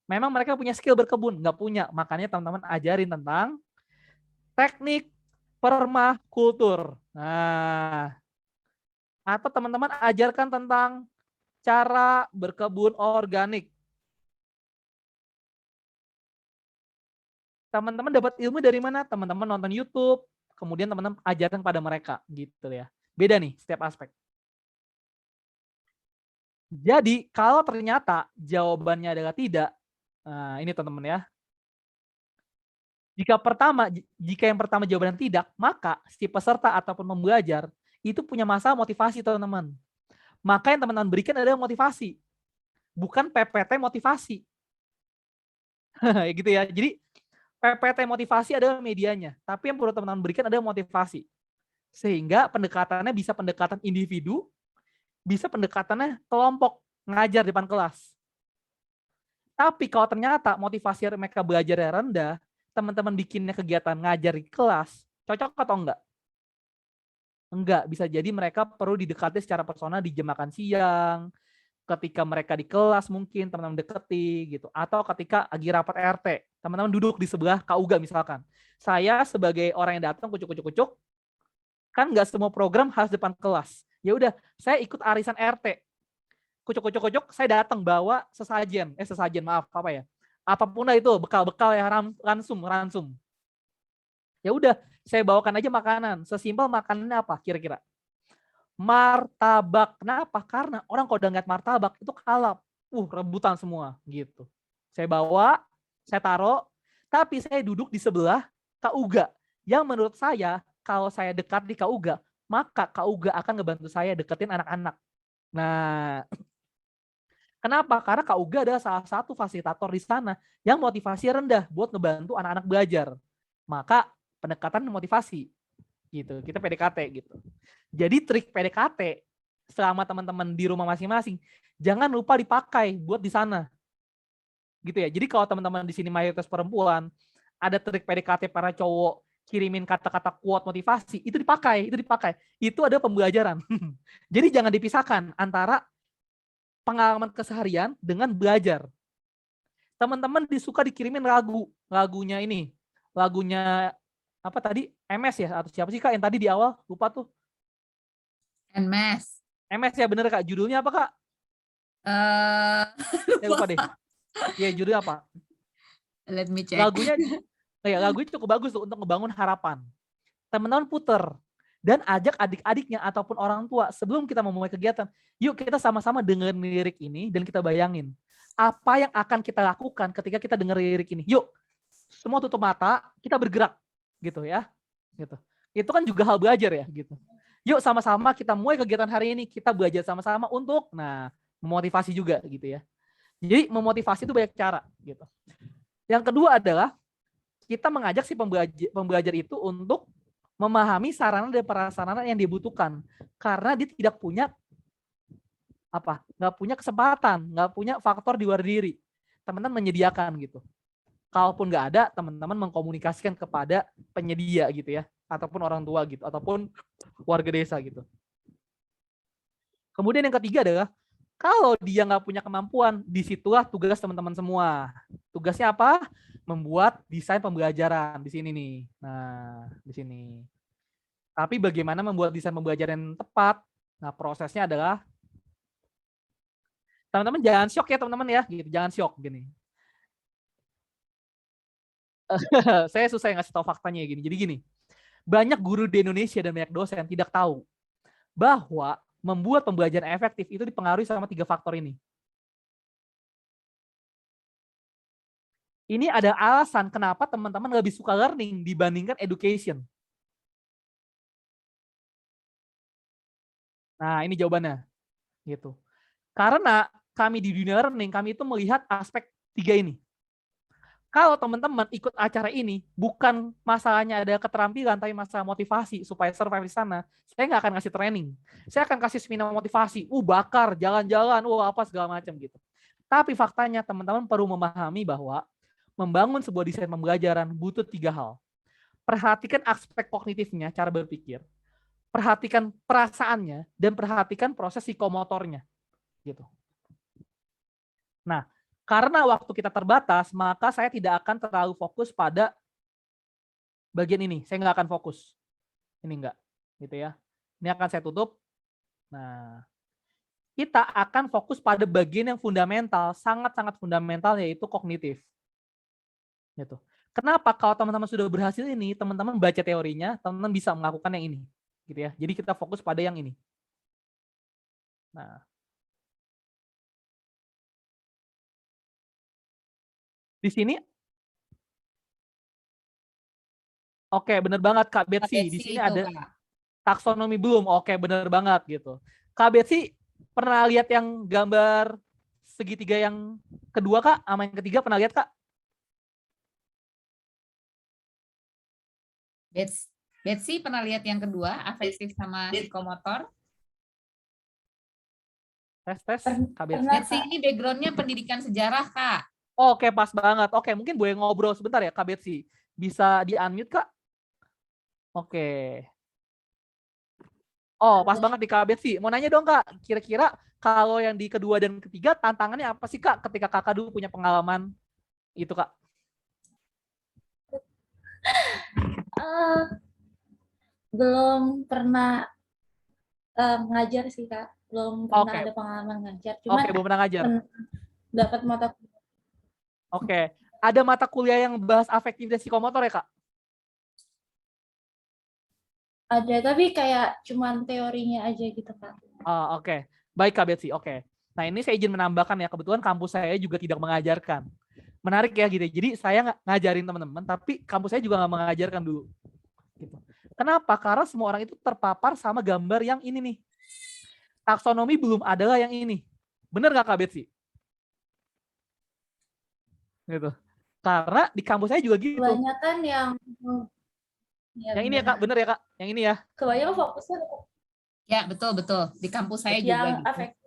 memang mereka punya skill berkebun, nggak punya. Makanya teman-teman ajarin tentang teknik permakultur. Nah, atau teman-teman ajarkan tentang cara berkebun organik. Teman-teman dapat ilmu dari mana? Teman-teman nonton YouTube, kemudian teman-teman ajarkan pada mereka gitu ya. Beda nih setiap aspek. Jadi kalau ternyata jawabannya adalah tidak, nah ini teman-teman ya. Jika yang pertama jawabannya tidak, maka si peserta ataupun pembelajar itu punya masalah motivasi teman-teman. Maka yang teman-teman berikan adalah motivasi. bukan PPT motivasi. Gitu ya. Jadi PPT motivasi adalah medianya, tapi yang perlu teman-teman berikan adalah motivasi. Sehingga pendekatannya bisa pendekatan individu, bisa pendekatannya kelompok, ngajar di depan kelas. Tapi kalau ternyata motivasi mereka belajar rendah, teman-teman bikinnya kegiatan ngajar di kelas, cocok atau enggak? Enggak, bisa jadi mereka perlu didekati secara personal di jam makan siang, ketika mereka di kelas mungkin teman-teman deketi gitu, atau ketika lagi rapat RT, teman-teman duduk di sebelah KUGA misalkan. Saya sebagai orang yang datang kucuk-kucuk-kucuk, kan nggak semua program harus depan kelas. Ya udah, saya ikut arisan RT. Kucuk-kucuk-kucuk, saya datang bawa sesajen, maaf, apa ya? Apapun lah itu, bekal-bekal ya, ransum. Ya udah, saya bawakan aja makanan. Sesimpel makanannya apa kira-kira? Martabak. Kenapa? Karena orang kalau udah ngeliat martabak itu kalap. Rebutan semua gitu. Saya bawa, saya taruh, tapi saya duduk di sebelah KUGA. Yang menurut saya, kalau saya dekat di KUGA, maka KUGA akan ngebantu saya deketin anak-anak. Nah, kenapa? Karena KUGA adalah salah satu fasilitator di sana yang motivasi rendah buat ngebantu anak-anak belajar. Maka pendekatan motivasi gitu. Kita PDKT gitu. Jadi trik PDKT selama teman-teman di rumah masing-masing jangan lupa dipakai buat di sana. Gitu ya. Jadi kalau teman-teman di sini mayoritas perempuan, ada trik PDKT para cowok kirimin kata-kata quote motivasi, itu dipakai. Itu ada pembelajaran. Jadi jangan dipisahkan antara pengalaman keseharian dengan belajar. Teman-teman disuka dikirimin lagunya ini, lagunya apa tadi? MS ya atau siapa sih Kak yang tadi di awal? Lupa tuh. MS ya bener Kak. Judulnya apa Kak? Lupa deh. Ya judulnya apa? Let me check. Lagunya cukup bagus tuh untuk ngebangun harapan. Teman-teman puter dan ajak adik-adiknya ataupun orang tua sebelum kita memulai kegiatan. Yuk kita sama-sama dengerin lirik ini dan kita bayangin apa yang akan kita lakukan ketika kita dengar lirik ini. Yuk semua tutup mata, kita bergerak gitu ya. Gitu. Itu kan juga hal belajar ya gitu. Yuk sama-sama kita mulai kegiatan hari ini, kita belajar sama-sama untuk memotivasi juga gitu ya. Jadi memotivasi itu banyak cara gitu. Yang kedua adalah kita mengajak si pembelajar itu untuk memahami sarana dan prasarana yang dibutuhkan karena dia tidak punya nggak punya kesempatan, nggak punya faktor di luar diri. Teman-teman menyediakan gitu. Kalaupun nggak ada, teman-teman mengkomunikasikan kepada penyedia gitu ya, ataupun orang tua gitu, ataupun warga desa gitu. Kemudian yang ketiga adalah kalau dia nggak punya kemampuan, disitulah tugas teman-teman semua. Tugasnya apa? Membuat desain pembelajaran di sini nih. Nah, di sini. Tapi bagaimana membuat desain pembelajaran yang tepat? Nah, prosesnya adalah teman-teman jangan syok ya teman-teman ya, gitu. Jangan syok gini. Saya susah ngasih tahu faktanya gini. Jadi gini, banyak guru di Indonesia dan banyak dosen tidak tahu bahwa membuat pembelajaran efektif itu dipengaruhi sama 3 faktor ini. Ini ada alasan kenapa teman-teman lebih suka learning dibandingkan education. Nah, ini jawabannya. Gitu. Karena kami di dunia learning, kami itu melihat aspek 3 ini. Kalau teman-teman ikut acara ini, bukan masalahnya ada keterampilan, tapi masalah motivasi supaya survive di sana, saya nggak akan ngasih training. Saya akan kasih seminar motivasi, bakar, jalan-jalan, apa segala macam gitu. Tapi faktanya teman-teman perlu memahami bahwa membangun sebuah desain pembelajaran butuh 3 hal. Perhatikan aspek kognitifnya, cara berpikir. Perhatikan perasaannya, dan perhatikan proses psikomotornya. Gitu. Nah, karena waktu kita terbatas, maka saya tidak akan terlalu fokus pada bagian ini. Saya nggak akan fokus. Ini enggak. Gitu ya. Ini akan saya tutup. Nah, kita akan fokus pada bagian yang fundamental, sangat-sangat fundamental, yaitu kognitif. Gitu. Kenapa? Kalau teman-teman sudah berhasil ini, teman-teman baca teorinya, teman-teman bisa melakukan yang ini. Gitu ya. Jadi kita fokus pada yang ini. Nah, di sini, oke, bener banget Kak Betsy. Di sini ada taksonomi belum. Oke, bener banget gitu. Kak Betsy pernah lihat yang gambar segitiga yang kedua Kak, sama yang ketiga pernah lihat Kak? Betsy pernah lihat yang kedua, afektif sama psikomotor? Tes Kak Betsy. Betsy ini background-nya pendidikan sejarah, Kak. Oke, pas banget. Oke, mungkin boleh ngobrol sebentar ya Kak Betsy. Bisa di-unmute Kak? Oke. Oh, pas banget di Kak Betsy. Mau nanya dong Kak, kira-kira kalau yang di kedua dan ketiga tantangannya apa sih Kak ketika Kakak dulu punya pengalaman itu Kak? Belum pernah ngajar sih Kak, belum pernah Oke. ada pengalaman ngajar, Oke, cuma belum pernah ngajar. dapat mata Oke. Ada mata kuliah yang bahas afektif dan psikomotor ya Kak? ada, tapi kayak cuman teorinya aja gitu Kak. Oh, oke. Baik Kak Betsy, oke. Nah ini saya izin menambahkan ya, kebetulan kampus saya juga tidak mengajarkan. Menarik ya gitu. Jadi saya ngajarin teman-teman, tapi kampus saya juga nggak mengajarkan dulu. Gitu. Kenapa? Karena semua orang itu terpapar sama gambar yang ini nih. Taksonomi belum adalah yang ini. Bener nggak Kak Betsy? Gitu. Karena di kampus saya juga gitu. Kebanyakan yang ini ya Kak, bener ya Kak? Yang ini ya? kebanyakan fokusnya Ya, betul. Di kampus saya juga yang gitu. afektif.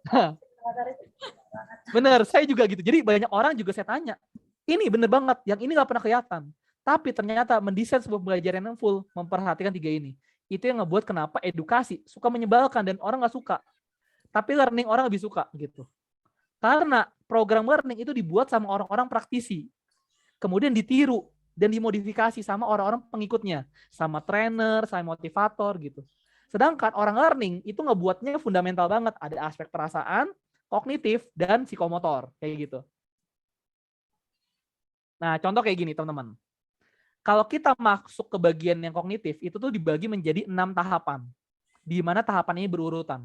Bener, saya juga gitu. Jadi banyak orang juga saya tanya, ini bener banget, yang ini nggak pernah kelihatan. Tapi ternyata mendesain sebuah pembelajaran yang full, memperhatikan 3 ini. Itu yang ngebuat kenapa edukasi suka menyebalkan dan orang nggak suka. Tapi learning orang lebih suka gitu. Karena program learning itu dibuat sama orang-orang praktisi. Kemudian ditiru dan dimodifikasi sama orang-orang pengikutnya. Sama trainer, sama motivator gitu. Sedangkan orang learning itu ngebuatnya fundamental banget. Ada aspek perasaan, kognitif, dan psikomotor. Kayak gitu. Nah, contoh kayak gini teman-teman. Kalau kita masuk ke bagian yang kognitif, itu tuh dibagi menjadi 6 tahapan. Di mana tahapan ini berurutan.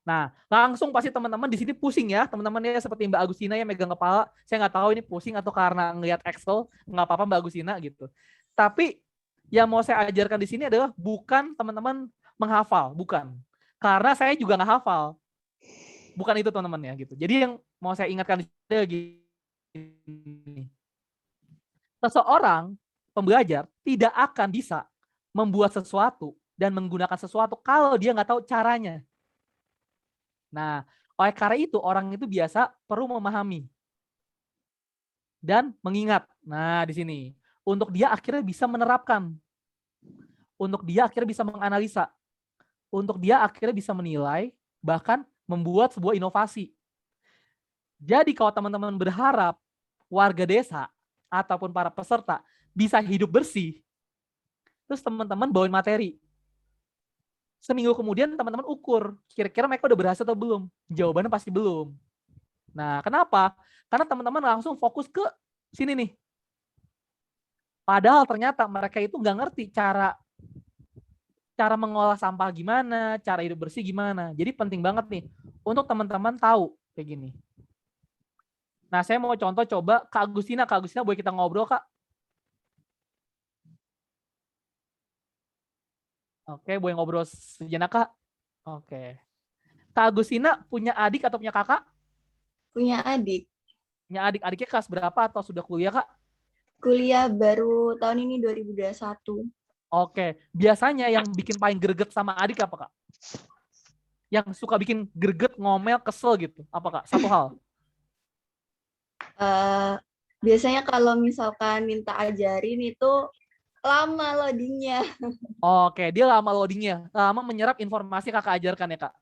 Nah, langsung pasti teman-teman di sini pusing ya. Teman-teman ya seperti Mbak Agustina yang megang kepala. Saya nggak tahu ini pusing atau karena ngelihat Excel. Nggak apa-apa Mbak Agustina gitu. Tapi yang mau saya ajarkan di sini adalah bukan teman-teman menghafal. Bukan. Karena saya juga nggak hafal. Bukan itu teman-teman ya gitu. Jadi yang mau saya ingatkan di sini adalah gini. Seseorang pembelajar tidak akan bisa membuat sesuatu dan menggunakan sesuatu kalau dia nggak tahu caranya. Nah, oleh karena itu orang itu biasa perlu memahami dan mengingat. Nah, di sini untuk dia akhirnya bisa menerapkan, untuk dia akhirnya bisa menganalisa, untuk dia akhirnya bisa menilai, bahkan membuat sebuah inovasi. Jadi kalau teman-teman berharap warga desa ataupun para peserta bisa hidup bersih, terus teman-teman bawain materi. Seminggu kemudian teman-teman ukur, kira-kira mereka udah berhasil atau belum? Jawabannya pasti belum. Nah, kenapa? Karena teman-teman langsung fokus ke sini nih. Padahal ternyata mereka itu nggak ngerti cara mengolah sampah gimana, cara hidup bersih gimana. Jadi penting banget nih untuk teman-teman tahu kayak gini. Nah, saya mau contoh coba Kak Agustina boleh kita ngobrol Kak? Oke, boleh ngobrol sejenak Kak? Oke. Kak Agustina punya adik atau punya kakak? Punya adik. Punya adik. Adiknya kelas berapa atau sudah kuliah Kak? Kuliah baru tahun ini 2021. Oke. Biasanya yang bikin paling greget sama adik apa Kak? Yang suka bikin greget, ngomel, kesel gitu. Apa Kak? Satu hal. Biasanya kalau misalkan minta ajarin itu lama loadingnya. Oke, dia lama loadingnya, lama menyerap informasi kakak ajarkan ya Kak.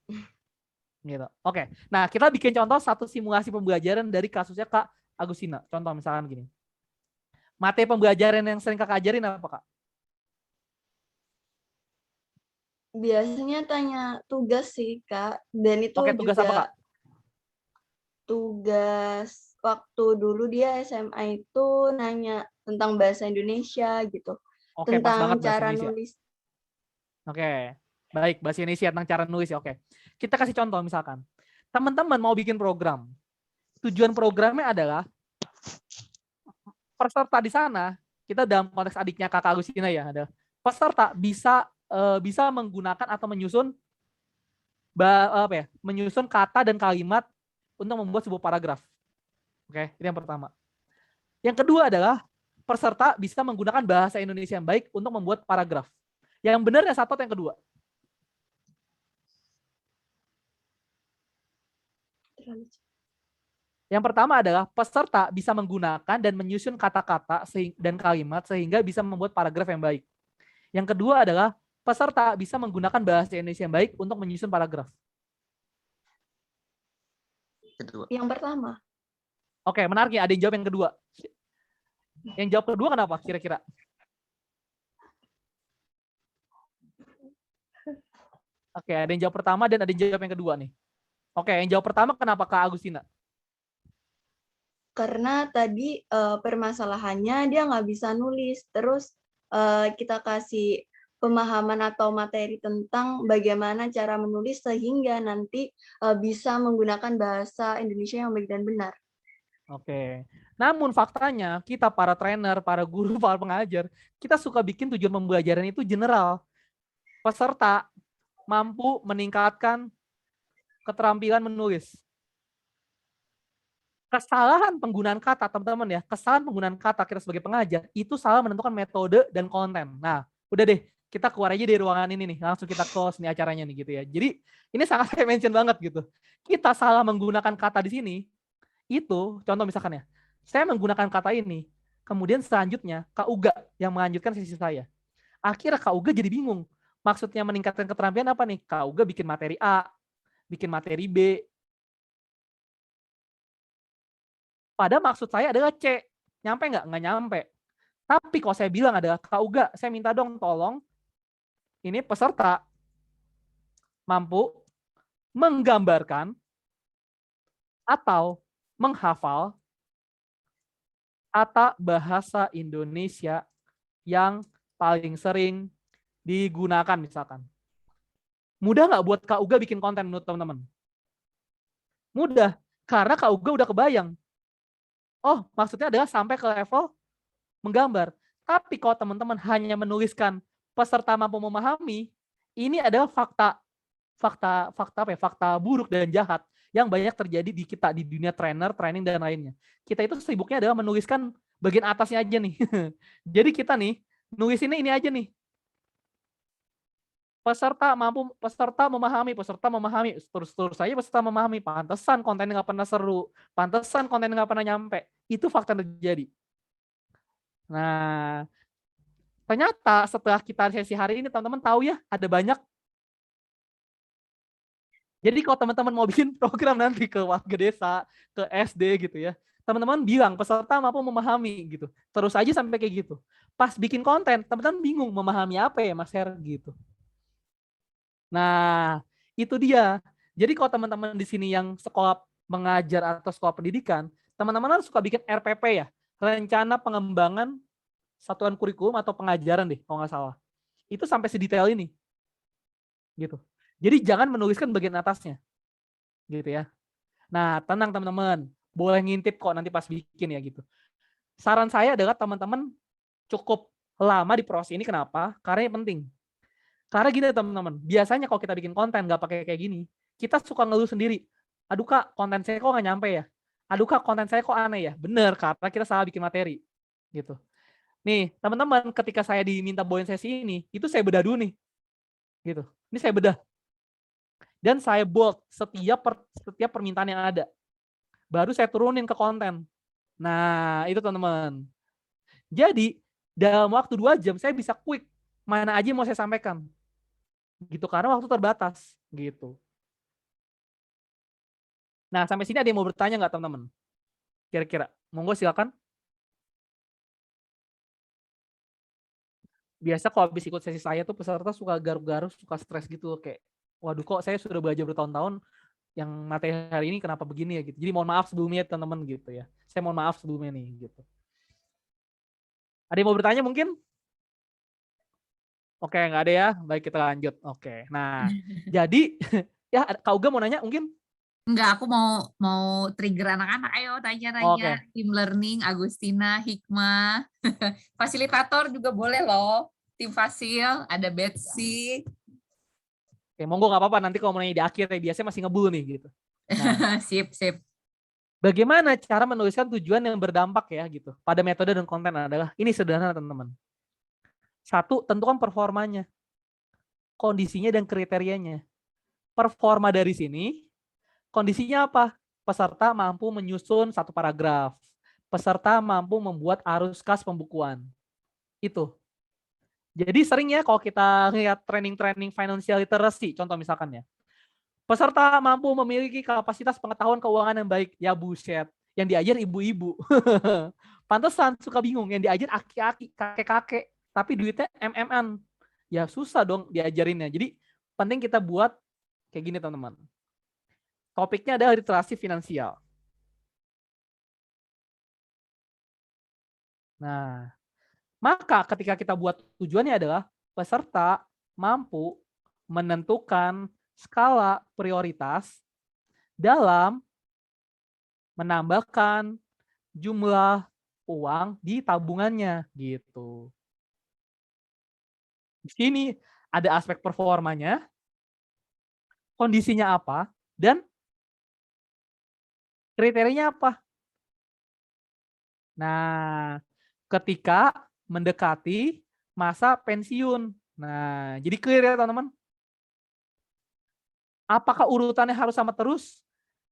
Gitu. Oke, nah kita bikin contoh satu simulasi pembelajaran dari kasusnya Kak Agustina. Contoh misalkan gini, materi pembelajaran yang sering kakak ajarin apa Kak? Biasanya tanya tugas sih Kak, dan itu Oke, tugas juga apa Kak? tugas waktu dulu dia SMA itu nanya tentang bahasa Indonesia gitu. Oke, pas tentang banget bahasa cara Indonesia. nulis. Oke, baik, bahasa Indonesia tentang cara nulis ya. Oke, kita kasih contoh misalkan, teman-teman mau bikin program, tujuan programnya adalah peserta di sana, kita dalam konteks adiknya Kakak Agustina ya, ada peserta bisa menggunakan atau menyusun menyusun kata dan kalimat untuk membuat sebuah paragraf. Oke, ini yang pertama. Yang kedua adalah peserta bisa menggunakan bahasa Indonesia yang baik untuk membuat paragraf. Yang benar yang satu atau yang kedua? Yang pertama adalah peserta bisa menggunakan dan menyusun kata-kata dan kalimat sehingga bisa membuat paragraf yang baik. Yang kedua adalah peserta bisa menggunakan bahasa Indonesia yang baik untuk menyusun paragraf. Kedua. Yang pertama. Oke, menarik ya. Ada yang jawab yang kedua. Yang jawab kedua kenapa kira-kira? Oke, ada yang jawab pertama dan ada yang jawab yang kedua nih. Oke, yang jawab pertama kenapa Kak Agustina? Karena tadi permasalahannya dia nggak bisa nulis. Terus kita kasih pemahaman atau materi tentang bagaimana cara menulis sehingga nanti bisa menggunakan bahasa Indonesia yang baik dan benar. Oke. Namun faktanya kita para trainer, para guru, para pengajar, kita suka bikin tujuan pembelajaran itu general. Peserta mampu meningkatkan keterampilan menulis. Kesalahan penggunaan kata, teman-teman ya, kesalahan penggunaan kata kita sebagai pengajar, itu salah menentukan metode dan konten. Nah, udah deh, kita keluar aja dari ruangan ini nih, langsung kita close nih acaranya nih gitu ya. Jadi, ini sangat saya mention banget gitu. Kita salah menggunakan kata di sini, itu, contoh misalkan ya, saya menggunakan kata ini, kemudian selanjutnya Kak Uga yang melanjutkan sisi saya. Akhirnya Kak Uga jadi bingung. Maksudnya meningkatkan keterampilan apa nih? Kak Uga bikin materi A, bikin materi B. Padahal maksud saya adalah C. Nyampe nggak? Nggak nyampe. Tapi kalau saya bilang adalah, Kak Uga, saya minta dong tolong, ini peserta mampu menggambarkan atau menghafal kata bahasa Indonesia yang paling sering digunakan misalkan. Mudah nggak buat Kak Uga bikin konten menurut teman-teman? Mudah, karena Kak Uga udah kebayang. Oh, maksudnya adalah sampai ke level menggambar. Tapi kalau teman-teman hanya menuliskan peserta mampu memahami, ini adalah fakta buruk dan jahat yang banyak terjadi di kita di dunia trainer, training dan lainnya. Kita itu sibuknya adalah menuliskan bagian atasnya aja nih. Jadi kita nih nulis ini aja nih. Peserta memahami, terus saja peserta memahami. Pantesan kontennya nggak pernah seru, pantesan kontennya nggak pernah nyampe. Itu fakta terjadi. Nah, ternyata setelah kita sesi hari ini teman-teman tahu ya ada banyak. Jadi kalau teman-teman mau bikin program nanti ke warga desa, ke SD gitu ya, teman-teman bilang peserta mampu memahami gitu. Terus aja sampai kayak gitu. Pas bikin konten, teman-teman bingung memahami apa ya Mas Her gitu. Nah, itu dia. Jadi kalau teman-teman di sini yang sekolah mengajar atau sekolah pendidikan, teman-teman harus suka bikin RPP ya, rencana pengembangan satuan kurikulum atau pengajaran deh, kalau nggak salah. Itu sampai sedetail ini, gitu. Jadi jangan menuliskan bagian atasnya, gitu ya. Nah, tenang teman-teman, boleh ngintip kok nanti pas bikin ya gitu. Saran saya adalah teman-teman cukup lama di proses ini, kenapa? Karena ini penting. Karena gini teman-teman, biasanya kalau kita bikin konten nggak pakai kayak gini, kita suka ngeluh sendiri. Aduh Kak, konten saya kok nggak nyampe ya? Aduh Kak, konten saya kok aneh ya? Bener, karena kita salah bikin materi. Gitu. Nih, teman-teman, ketika saya diminta bawain sesi ini, itu saya bedah dulu nih. Gitu. Ini saya bedah. Dan saya bold setiap permintaan yang ada. Baru saya turunin ke konten. Nah, itu teman-teman. Jadi, dalam waktu 2 jam, saya bisa quick mana aja yang mau saya sampaikan. Gitu, karena waktu terbatas. Gitu. Nah, sampai sini ada yang mau bertanya nggak teman-teman? Kira-kira. Monggo silakan. Biasa kalau habis ikut sesi saya tuh peserta suka garuk-garuk, suka stres gitu. Kayak, waduh kok saya sudah belajar bertahun-tahun, yang materi hari ini kenapa begini ya gitu. Jadi mohon maaf sebelumnya teman-teman gitu ya. Saya mohon maaf sebelumnya nih gitu. Ada yang mau bertanya mungkin? Oke, nggak ada ya. Baik, kita lanjut. Oke. Nah, jadi ya Kak Uga mau nanya mungkin? Enggak, aku mau trigger anak-anak. Ayo tanya-tanya. Oke. Tim learning, Agustina, Hikmah. Fasilitator juga boleh loh. Tim Fasil, ada Betsy. Oke, monggo nggak apa-apa nanti kalau mau nanya di akhir ya, biasanya masih ngebul nih gitu. Nah, Sip, sip. bagaimana cara menuliskan tujuan yang berdampak ya gitu pada metode dan konten adalah ini sederhana teman-teman. Satu, tentukan performanya, kondisinya dan kriterianya. Performa dari sini, kondisinya apa? Peserta mampu menyusun satu paragraf. Peserta mampu membuat arus kas pembukuan. Itu. Jadi sering ya kalau kita lihat training-training financial literacy, contoh misalkan ya. Peserta mampu memiliki kapasitas pengetahuan keuangan yang baik. Ya buset, yang diajar ibu-ibu. Pantesan suka bingung, yang diajar aki-aki, kakek-kakek, tapi duitnya MM-an. Ya susah dong diajarinnya. Jadi penting kita buat kayak gini teman-teman. Topiknya adalah literasi finansial. Nah, maka ketika kita buat tujuannya adalah peserta mampu menentukan skala prioritas dalam menambahkan jumlah uang di tabungannya gitu. Di sini ada aspek performanya, kondisinya apa, dan kriterianya apa. Nah, ketika mendekati masa pensiun. Nah, jadi clear ya teman-teman. Apakah urutannya harus sama terus?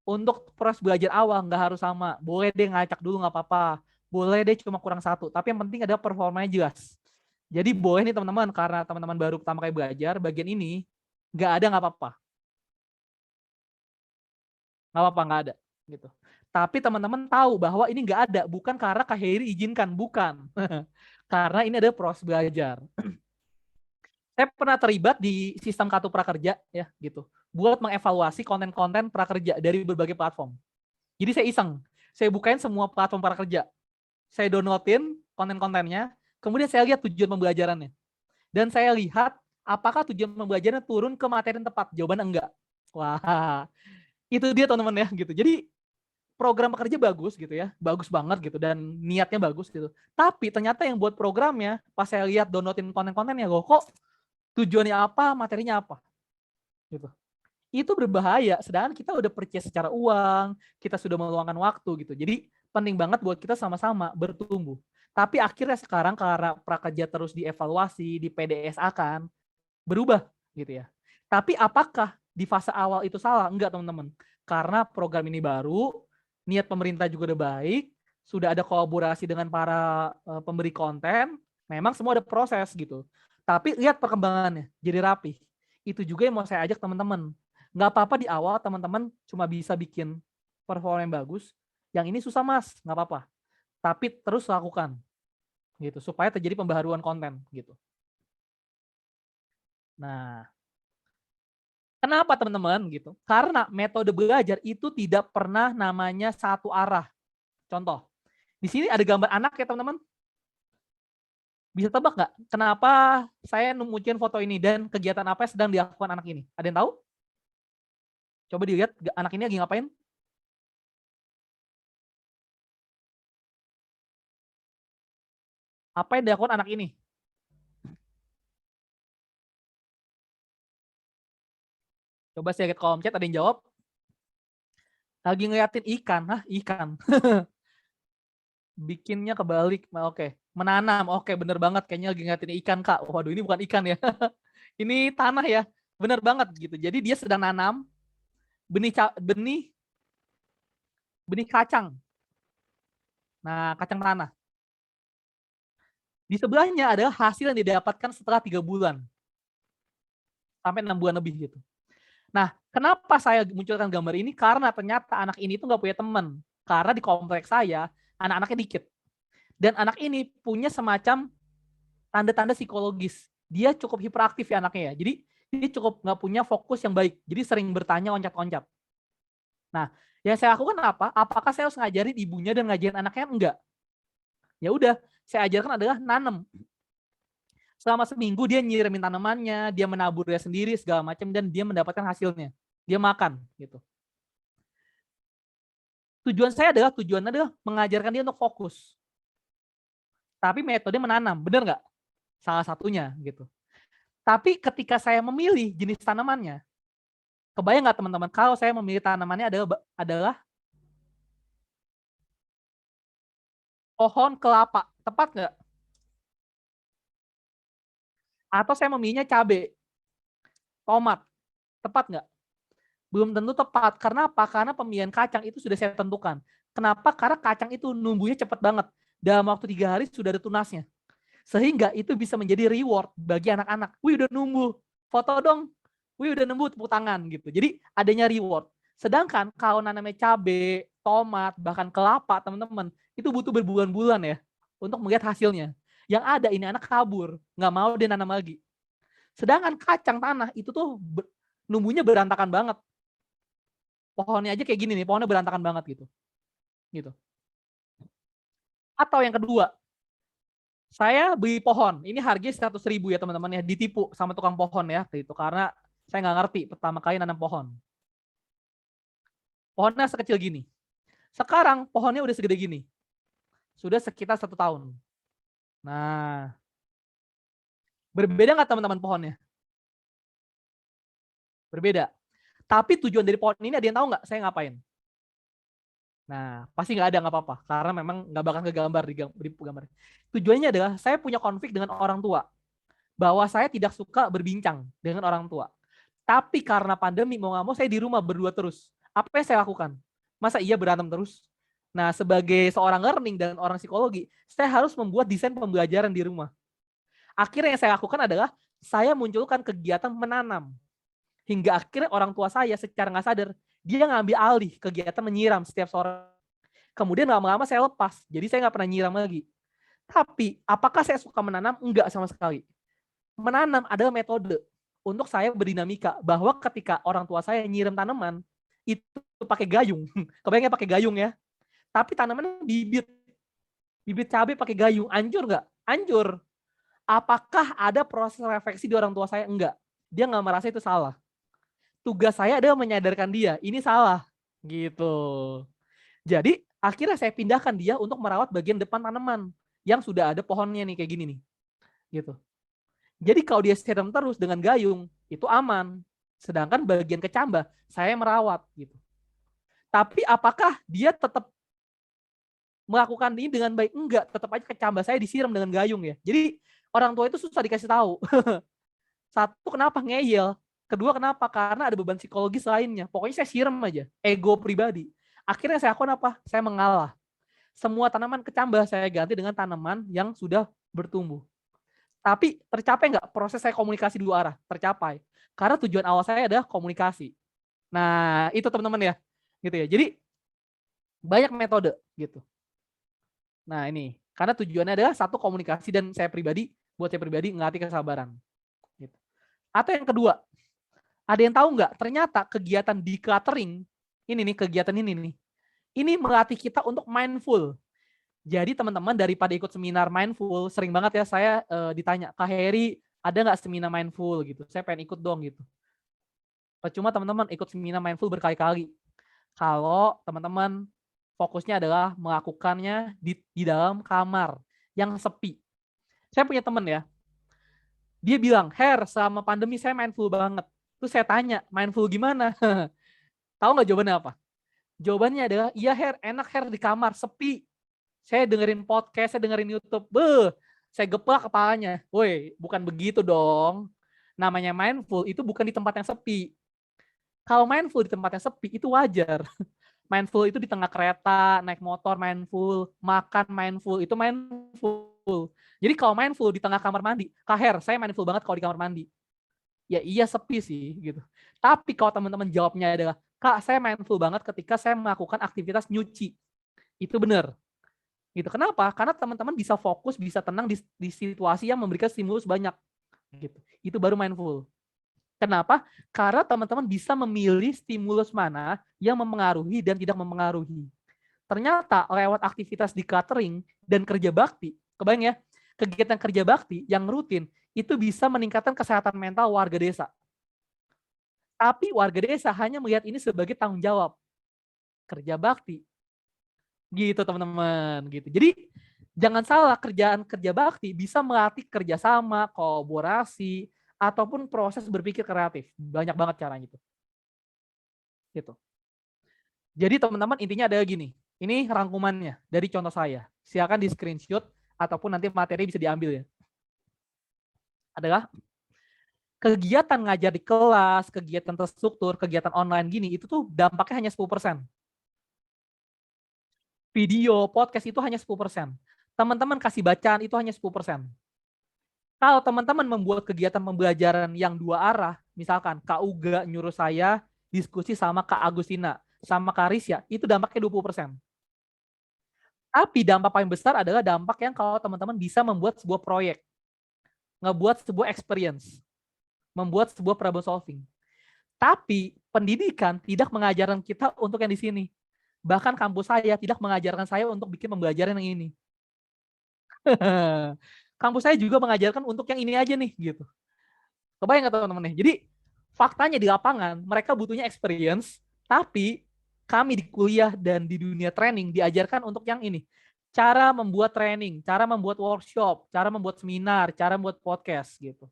Untuk proses belajar awal nggak harus sama. Boleh deh ngacak dulu nggak apa-apa. Boleh deh cuma kurang satu. Tapi yang penting adalah performanya jelas. Jadi boleh nih teman-teman, karena teman-teman baru pertama kali belajar, bagian ini nggak ada nggak apa-apa. Nggak apa-apa, nggak ada. Gitu. Tapi teman-teman tahu bahwa ini nggak ada, bukan karena Kak Heri izinkan, bukan. Karena ini ada proses belajar. Saya pernah terlibat di sistem kartu prakerja ya gitu, buat mengevaluasi konten-konten prakerja dari berbagai platform. Jadi saya iseng, saya bukain semua platform prakerja, saya downloadin konten-kontennya, kemudian saya lihat tujuan pembelajarannya, dan saya lihat apakah tujuan pembelajarannya turun ke materi yang tepat. Jawabannya enggak. Wah, itu dia teman-teman ya gitu. Jadi program pekerja bagus gitu ya, bagus banget gitu, dan niatnya bagus gitu. Tapi ternyata yang buat programnya, pas saya lihat downloadin konten-kontennya, kok tujuannya apa, materinya apa, gitu. Itu berbahaya. Sedangkan kita udah percaya secara uang, kita sudah meluangkan waktu gitu. Jadi penting banget buat kita sama-sama bertumbuh. Tapi akhirnya sekarang karena prakerja terus dievaluasi, di PDSA kan, berubah gitu ya. Tapi apakah di fase awal itu salah? Enggak teman-teman. Karena program ini baru, niat pemerintah juga udah baik, sudah ada kolaborasi dengan para pemberi konten, memang semua ada proses gitu. Tapi lihat perkembangannya, jadi rapi. Itu juga yang mau saya ajak teman-teman. Nggak apa-apa di awal teman-teman cuma bisa bikin performa yang bagus. Yang ini susah mas, nggak apa-apa. Tapi terus lakukan, gitu, supaya terjadi pembaharuan konten, gitu. Nah, kenapa teman-teman gitu? Karena metode belajar itu tidak pernah namanya satu arah. Contoh, di sini ada gambar anak ya teman-teman. Bisa tebak nggak kenapa saya munculin foto ini dan kegiatan apa yang sedang dilakukan anak ini? Ada yang tahu? Coba dilihat anak ini lagi ngapain? Apa yang dilakukan anak ini? Coba saya lihat kolom chat, ada yang jawab. Lagi ngeliatin ikan. Hah, ikan. Bikinnya kebalik. Oke. Menanam. Oke, bener banget. Kayaknya lagi ngeliatin ikan, Kak. Waduh, ini bukan ikan ya. Ini tanah ya. Bener banget gitu. Jadi dia sedang nanam benih kacang. Nah, kacang tanah. Di sebelahnya adalah hasil yang didapatkan setelah 3 bulan. Sampai 6 bulan lebih gitu. Nah, kenapa saya munculkan gambar ini? Karena ternyata anak ini tuh nggak punya teman. Karena di kompleks saya, anak-anaknya dikit. Dan anak ini punya semacam tanda-tanda psikologis. Dia cukup hiperaktif ya anaknya ya. Jadi dia cukup nggak punya fokus yang baik. Jadi sering bertanya loncat-loncat. Nah, yang saya lakukan apa? Apakah saya harus ngajarin ibunya dan ngajarin anaknya? Enggak. Ya udah, saya ajarkan adalah nanam. Selama seminggu dia nyirimin tanamannya, dia menaburnya sendiri segala macam, dan dia mendapatkan hasilnya. Dia makan gitu. Tujuannya adalah mengajarkan dia untuk fokus. Tapi metode menanam, bener nggak? Salah satunya gitu. Tapi ketika saya memilih jenis tanamannya, kebayang nggak teman-teman kalau saya memilih tanamannya adalah pohon kelapa, tepat nggak? Atau saya memilihnya cabai, tomat, tepat nggak? Belum tentu tepat. Karena apa? Karena pemilihan kacang itu sudah saya tentukan. Kenapa? Karena kacang itu numbuhnya cepat banget. Dalam waktu 3 hari sudah ada tunasnya. Sehingga itu bisa menjadi reward bagi anak-anak. Wih udah numbuh, foto dong. Wih udah numbuh, tepuk tangan gitu. Jadi adanya reward. Sedangkan kalau nanamnya cabai, tomat, bahkan kelapa teman-teman, itu butuh berbulan-bulan ya untuk melihat hasilnya. Yang ada ini anak kabur, nggak mau dia nanam lagi. Sedangkan kacang tanah itu tuh numbuhnya berantakan banget. Pohonnya aja kayak gini nih, pohonnya berantakan banget gitu. Gitu. Atau yang kedua, saya beli pohon, ini harganya 100.000 ya teman-teman ya, ditipu sama tukang pohon ya, gitu. Karena saya nggak ngerti pertama kali nanam pohon. Pohonnya sekecil gini. Sekarang pohonnya udah segede gini. Sudah sekitar 1 tahun. Nah, berbeda nggak teman-teman pohonnya? Berbeda. Tapi tujuan dari pohon ini ada yang tahu nggak saya ngapain? Nah, pasti nggak ada, nggak apa-apa. Karena memang nggak bakal kegambar di gambar. Tujuannya adalah saya punya konflik dengan orang tua. Bahwa saya tidak suka berbincang dengan orang tua. Tapi karena pandemi, mau nggak mau saya di rumah berdua terus. Apa yang saya lakukan? Masa iya berantem terus? Nah, sebagai seorang learning dan orang psikologi, saya harus membuat desain pembelajaran di rumah. Akhirnya yang saya lakukan adalah saya munculkan kegiatan menanam. Hingga akhirnya orang tua saya secara nggak sadar, dia ngambil alih kegiatan menyiram setiap sore. Kemudian lama-lama saya lepas, jadi saya nggak pernah nyiram lagi. Tapi apakah saya suka menanam? Enggak sama sekali. Menanam adalah metode untuk saya berdinamika, bahwa ketika orang tua saya nyiram tanaman, itu pakai gayung. Kebayangnya pakai gayung ya. Tapi tanamannya bibit cabai pakai gayung, anjur nggak? Anjur. Apakah ada proses refleksi di orang tua saya? Enggak. Dia nggak merasa itu salah. Tugas saya adalah menyadarkan dia, ini salah. Gitu. Jadi akhirnya saya pindahkan dia untuk merawat bagian depan tanaman yang sudah ada pohonnya nih kayak gini nih. Gitu. Jadi kalau dia siram terus dengan gayung, itu aman. Sedangkan bagian kecambah, saya merawat. Gitu. Tapi apakah dia tetap melakukan ini dengan baik? Enggak, tetap aja kecambah saya disiram dengan gayung ya. Jadi orang tua itu susah dikasih tahu. Satu, kenapa ngeyel? Kedua, kenapa? Karena ada beban psikologis lainnya. Pokoknya saya siram aja, ego pribadi. Akhirnya saya lakukan apa? Saya mengalah. Semua tanaman kecambah saya ganti dengan tanaman yang sudah bertumbuh. Tapi tercapai nggak proses saya komunikasi 2 arah? Tercapai. Karena tujuan awal saya adalah komunikasi. Nah, itu teman-teman ya. Gitu ya. Jadi banyak metode gitu. Nah, ini karena tujuannya adalah satu komunikasi dan buat saya pribadi ngelatih kesabaran. Gitu. Atau yang kedua, ada yang tahu nggak? Ternyata kegiatan decluttering ini nih, kegiatan ini nih, ini melatih kita untuk mindful. Jadi teman-teman daripada ikut seminar mindful, sering banget ya saya ditanya, Kak Heri, ada nggak seminar mindful gitu? Saya pengen ikut dong gitu. Percuma teman-teman ikut seminar mindful berkali-kali. Kalau teman-teman fokusnya adalah melakukannya di dalam kamar yang sepi. Saya punya teman ya, dia bilang, Her, selama pandemi saya mindful banget. Terus saya tanya, mindful gimana? Tahu nggak jawabannya apa? Jawabannya adalah, iya Her, enak Her di kamar, sepi. Saya dengerin podcast, saya dengerin YouTube. Saya geplak kepalanya. Woi, bukan begitu dong. Namanya mindful itu bukan di tempat yang sepi. Kalau mindful di tempat yang sepi itu wajar. Mindful itu di tengah kereta, naik motor mindful, makan mindful, itu mindful. Jadi kalau mindful di tengah kamar mandi, Kak Her, saya mindful banget kalau di kamar mandi. Ya iya sepi sih gitu. Tapi kalau teman-teman jawabnya adalah, Kak, saya mindful banget ketika saya melakukan aktivitas nyuci. Itu benar. Gitu. Kenapa? Karena teman-teman bisa fokus, bisa tenang di situasi yang memberikan stimulus banyak. Gitu. Itu baru mindful. Kenapa? Karena teman-teman bisa memilih stimulus mana yang mempengaruhi dan tidak mempengaruhi. Ternyata lewat aktivitas di catering dan kerja bakti, kebayang ya, kegiatan kerja bakti yang rutin, itu bisa meningkatkan kesehatan mental warga desa. Tapi warga desa hanya melihat ini sebagai tanggung jawab. Kerja bakti. Gitu teman-teman. Gitu. Jadi jangan salah, kerjaan kerja bakti bisa melatih kerjasama, kolaborasi, ataupun proses berpikir kreatif. Banyak banget caranya itu. Gitu. Jadi teman-teman intinya ada gini. Ini rangkumannya dari contoh saya. Silakan di screenshot ataupun nanti materi bisa diambil ya. Adalah kegiatan ngajar di kelas, kegiatan terstruktur, kegiatan online gini, itu tuh dampaknya hanya 10%. Video, podcast itu hanya 10%. Teman-teman kasih bacaan itu hanya 10%. Kalau teman-teman membuat kegiatan pembelajaran yang dua arah, misalkan Kak Uga nyuruh saya diskusi sama Kak Agustina, sama Kak Risya, itu dampaknya 20%. Tapi dampak paling besar adalah dampak yang kalau teman-teman bisa membuat sebuah proyek, ngebuat sebuah experience, membuat sebuah problem solving. Tapi pendidikan tidak mengajarkan kita untuk yang di sini. Bahkan kampus saya tidak mengajarkan saya untuk bikin pembelajaran yang ini. Kampus saya juga mengajarkan untuk yang ini aja nih gitu. Kebayang nggak teman-teman nih? Jadi faktanya di lapangan mereka butuhnya experience, tapi kami di kuliah dan di dunia training diajarkan untuk yang ini. Cara membuat training, cara membuat workshop, cara membuat seminar, cara membuat podcast gitu.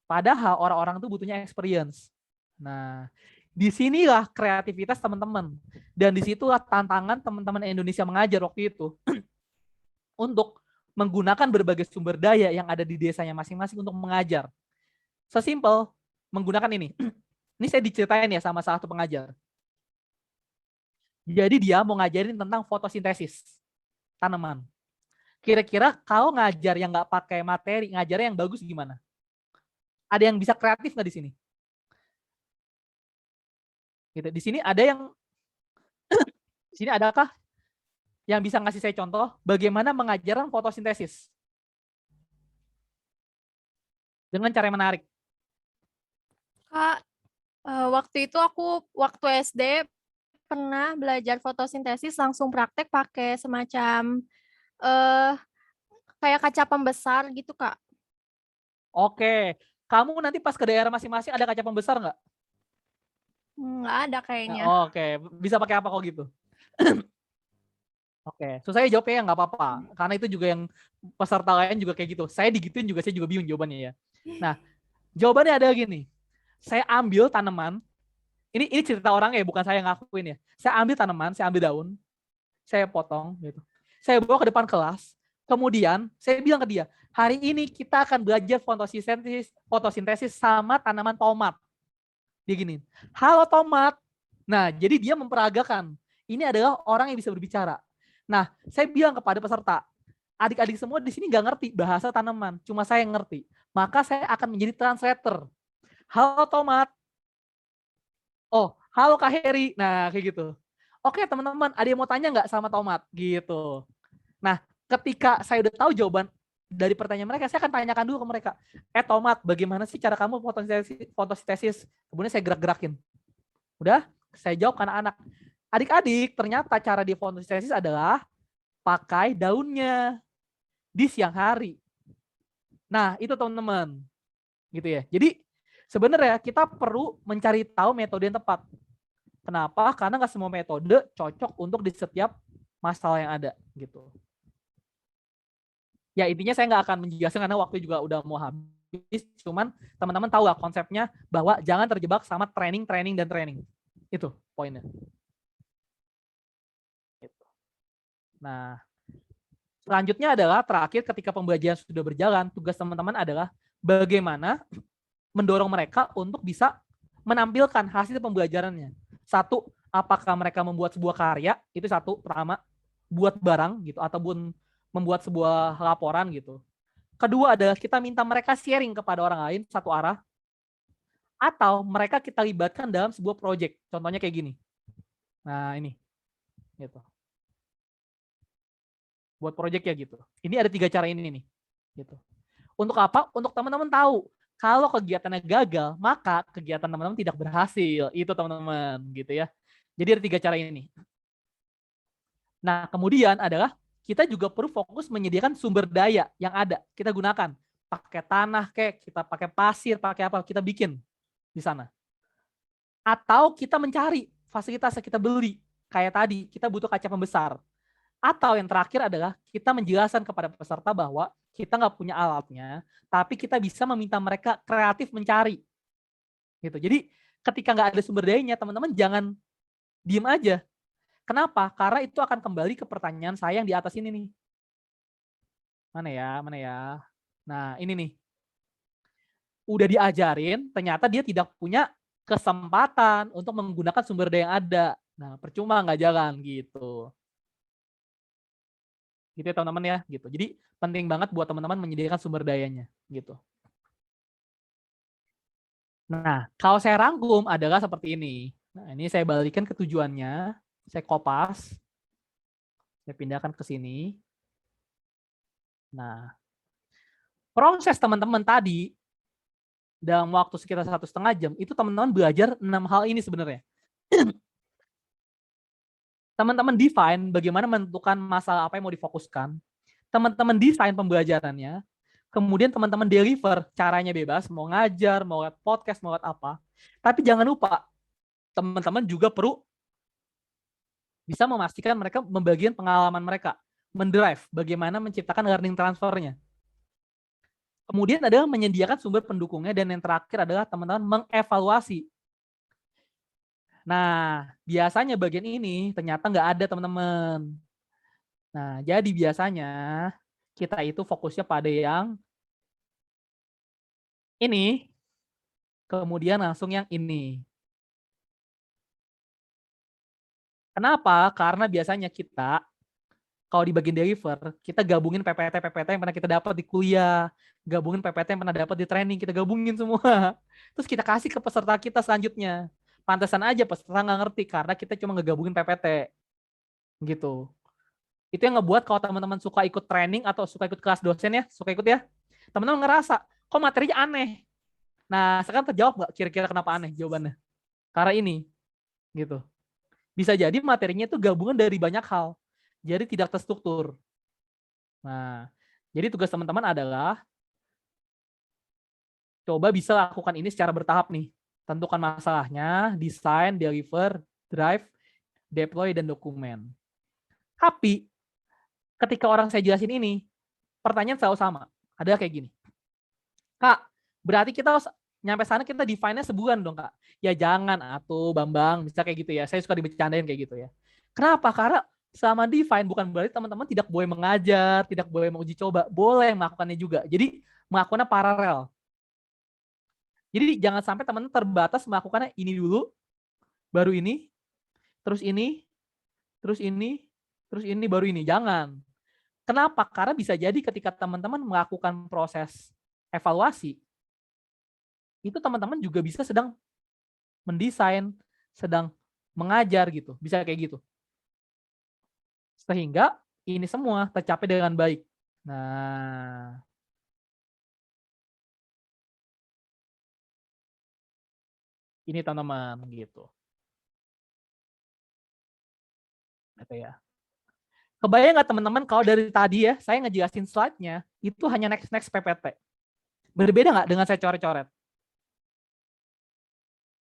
Padahal orang-orang itu butuhnya experience. Nah, disinilah kreativitas teman-teman. Dan disitulah tantangan teman-teman Indonesia mengajar waktu itu untuk menggunakan berbagai sumber daya yang ada di desanya masing-masing untuk mengajar. Sesimpel menggunakan ini. Ini saya diceritain ya sama salah satu pengajar. Jadi dia mau ngajarin tentang fotosintesis tanaman. Kira-kira kalau ngajar yang nggak pakai materi, ngajarnya yang bagus gimana? Ada yang bisa kreatif nggak di sini? Gitu. Di sini ada yang di sini adakah yang bisa ngasih saya contoh bagaimana mengajarkan fotosintesis dengan cara yang menarik? Kak, waktu itu aku waktu SD pernah belajar fotosintesis langsung praktek pakai semacam kayak kaca pembesar gitu, Kak. Oke, kamu nanti pas ke daerah masing-masing ada kaca pembesar nggak? Nggak ada kayaknya. Oke, bisa pakai apa kok gitu? Oke, so saya jawabnya nggak apa-apa, karena itu juga yang peserta lain juga kayak gitu. Saya digituin juga, saya juga bingung jawabannya ya. Nah, jawabannya ada gini. Saya ambil tanaman, ini cerita orang ya, bukan saya ngakuin ya. Saya ambil tanaman, saya ambil daun, saya potong gitu. Saya bawa ke depan kelas, kemudian saya bilang ke dia, hari ini kita akan belajar fotosintesis sama tanaman tomat. Dia gini, halo tomat. Nah, jadi dia memperagakan. Ini adalah orang yang bisa berbicara. Nah, saya bilang kepada peserta, adik-adik semua di sini nggak ngerti bahasa tanaman, cuma saya yang ngerti. Maka saya akan menjadi translator. Halo tomat. Oh, halo Kak Heri. Nah, kayak gitu. Oke teman-teman, ada yang mau tanya nggak sama tomat? Gitu. Nah, ketika saya udah tahu jawaban dari pertanyaan mereka, saya akan tanyakan dulu ke mereka. Tomat, bagaimana sih cara kamu fotosintesis? Kemudian saya gerak-gerakin. Udah, saya jawab ke anak-anak. Adik-adik, ternyata cara di fotosintesis adalah pakai daunnya di siang hari. Nah, itu teman-teman. Gitu ya. Jadi sebenarnya kita perlu mencari tahu metode yang tepat. Kenapa? Karena nggak semua metode cocok untuk di setiap masalah yang ada. Gitu. Ya intinya saya nggak akan menjelaskan karena waktu juga udah mau habis. Cuman teman-teman tahu lah konsepnya bahwa jangan terjebak sama training. Itu poinnya. Nah, selanjutnya adalah terakhir ketika pembelajaran sudah berjalan, tugas teman-teman adalah bagaimana mendorong mereka untuk bisa menampilkan hasil pembelajarannya. Satu, apakah mereka membuat sebuah karya, itu satu, pertama, buat barang gitu, ataupun membuat sebuah laporan gitu. Kedua adalah kita minta mereka sharing kepada orang lain, satu arah, atau mereka kita libatkan dalam sebuah project. Contohnya kayak gini. Nah ini, gitu. Buat project ya gitu. Ini ada 3 cara ini nih. Gitu. Untuk apa? Untuk teman-teman tahu. Kalau kegiatannya gagal, maka kegiatan teman-teman tidak berhasil. Itu teman-teman, gitu ya. Jadi ada 3 cara ini. Nah, kemudian adalah kita juga perlu fokus menyediakan sumber daya yang ada. Kita gunakan. Pakai tanah, kayak kita pakai pasir, pakai apa, kita bikin di sana. Atau kita mencari fasilitas yang kita beli. Kayak tadi, kita butuh kaca pembesar. Atau yang terakhir adalah kita menjelaskan kepada peserta bahwa kita nggak punya alatnya, tapi kita bisa meminta mereka kreatif mencari. Gitu. Jadi ketika nggak ada sumber dayanya, teman-teman jangan diem aja. Kenapa? Karena itu akan kembali ke pertanyaan saya yang di atas ini nih. Mana ya? Nah, ini nih. Udah diajarin, ternyata dia tidak punya kesempatan untuk menggunakan sumber daya yang ada. Nah, percuma nggak jalan gitu. Gitu ya teman-teman ya, gitu. Jadi penting banget buat teman-teman menyediakan sumber dayanya, gitu. Nah, kalau saya rangkum adalah seperti ini. Nah, ini saya balikan ke tujuannya, saya kopas, saya pindahkan ke sini. Nah, proses teman-teman tadi dalam waktu sekitar 1,5 jam, itu teman-teman belajar 6 hal ini sebenarnya. Teman-teman define bagaimana menentukan masalah apa yang mau difokuskan. Teman-teman desain pembelajarannya. Kemudian teman-teman deliver, caranya bebas, mau ngajar, mau lewat podcast, mau lewat apa. Tapi jangan lupa, teman-teman juga perlu bisa memastikan mereka membagikan pengalaman mereka, mendrive, bagaimana menciptakan learning transfernya. Kemudian adalah menyediakan sumber pendukungnya, dan yang terakhir adalah teman-teman mengevaluasi. Nah, biasanya bagian ini ternyata nggak ada teman-teman. Nah, jadi biasanya kita itu fokusnya pada yang ini, kemudian langsung yang ini. Kenapa? Karena biasanya kita, kalau di bagian deliver, kita gabungin PPT yang pernah kita dapat di kuliah, gabungin PPT yang pernah dapat di training, kita gabungin semua. Terus kita kasih ke peserta kita selanjutnya. Pantesan aja peserta nggak ngerti, karena kita cuma ngegabungin PPT. Gitu. Itu yang ngebuat kalau teman-teman suka ikut training atau suka ikut kelas dosen ya, suka ikut ya, teman-teman ngerasa, kok materinya aneh. Nah, sekarang terjawab nggak kira-kira kenapa aneh jawabannya? Karena ini. Gitu. Bisa jadi materinya itu gabungan dari banyak hal. Jadi tidak terstruktur. Nah, jadi tugas teman-teman adalah coba bisa lakukan ini secara bertahap nih. Tentukan masalahnya, desain, deliver, drive, deploy, dan dokumen. Tapi ketika orang saya jelasin ini, pertanyaan selalu sama. Ada kayak gini. Kak, berarti kita harus nyampe sana kita define-nya sebulan dong, Kak. Ya jangan atuh, Bambang. Bisa kayak gitu ya. Saya suka dibercandain kayak gitu ya. Kenapa? Karena sama define bukan berarti teman-teman tidak boleh mengajar, tidak boleh menguji coba. Boleh melakukannya juga. Jadi melakukannya paralel. Jadi jangan sampai teman-teman terbatas melakukannya ini dulu, baru ini, terus ini, terus ini, terus ini, baru ini. Jangan. Kenapa? Karena bisa jadi ketika teman-teman melakukan proses evaluasi, itu teman-teman juga bisa sedang mendesain, sedang mengajar gitu. Bisa kayak gitu. Sehingga ini semua tercapai dengan baik. Nah, ini teman-teman gitu. Gitu ya. Kebayang nggak teman-teman kalau dari tadi ya saya ngejelasin slide-nya itu hanya next PPT. Berbeda nggak dengan saya coret-coret?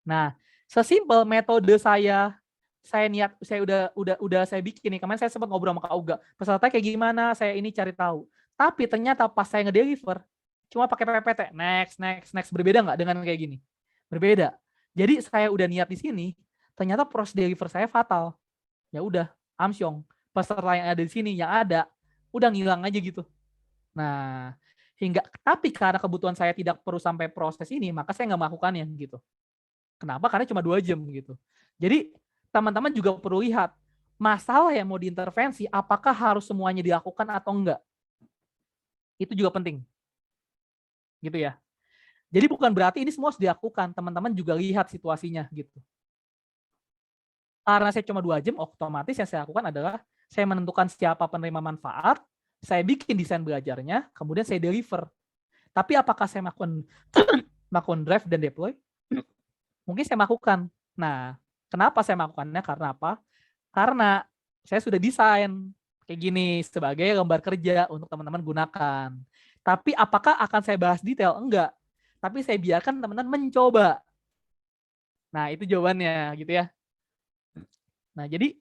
Nah, sesimpel metode saya niat, saya udah saya bikin nih. Kemarin saya sempat ngobrol sama Kak Uga. Peserta kayak gimana? Saya ini cari tahu. Tapi ternyata pas saya ngedeliver cuma pakai PPT. Next. Berbeda nggak dengan kayak gini? Berbeda. Jadi saya udah niat di sini, ternyata proses deliver saya fatal. Ya udah, amsyong. Peserta yang ada di sini yang ada udah ngilang aja gitu. Nah, tapi karena kebutuhan saya tidak perlu sampai proses ini, maka saya nggak melakukannya gitu. Kenapa? Karena cuma 2 jam gitu. Jadi teman-teman juga perlu lihat masalah yang mau diintervensi, apakah harus semuanya dilakukan atau enggak. Itu juga penting. Gitu ya. Jadi bukan berarti ini semua harus dilakukan, teman-teman juga lihat situasinya gitu. Karena saya cuma 2 jam, otomatis yang saya lakukan adalah saya menentukan siapa penerima manfaat, saya bikin desain belajarnya, kemudian saya deliver. Tapi apakah saya melakukan drive dan deploy? Mungkin saya melakukan. Nah, kenapa saya melakukannya? Karena apa? Karena saya sudah desain kayak gini sebagai lembar kerja untuk teman-teman gunakan. Tapi apakah akan saya bahas detail? Enggak. Tapi saya biarkan teman-teman mencoba. Nah, itu jawabannya gitu ya. Nah, jadi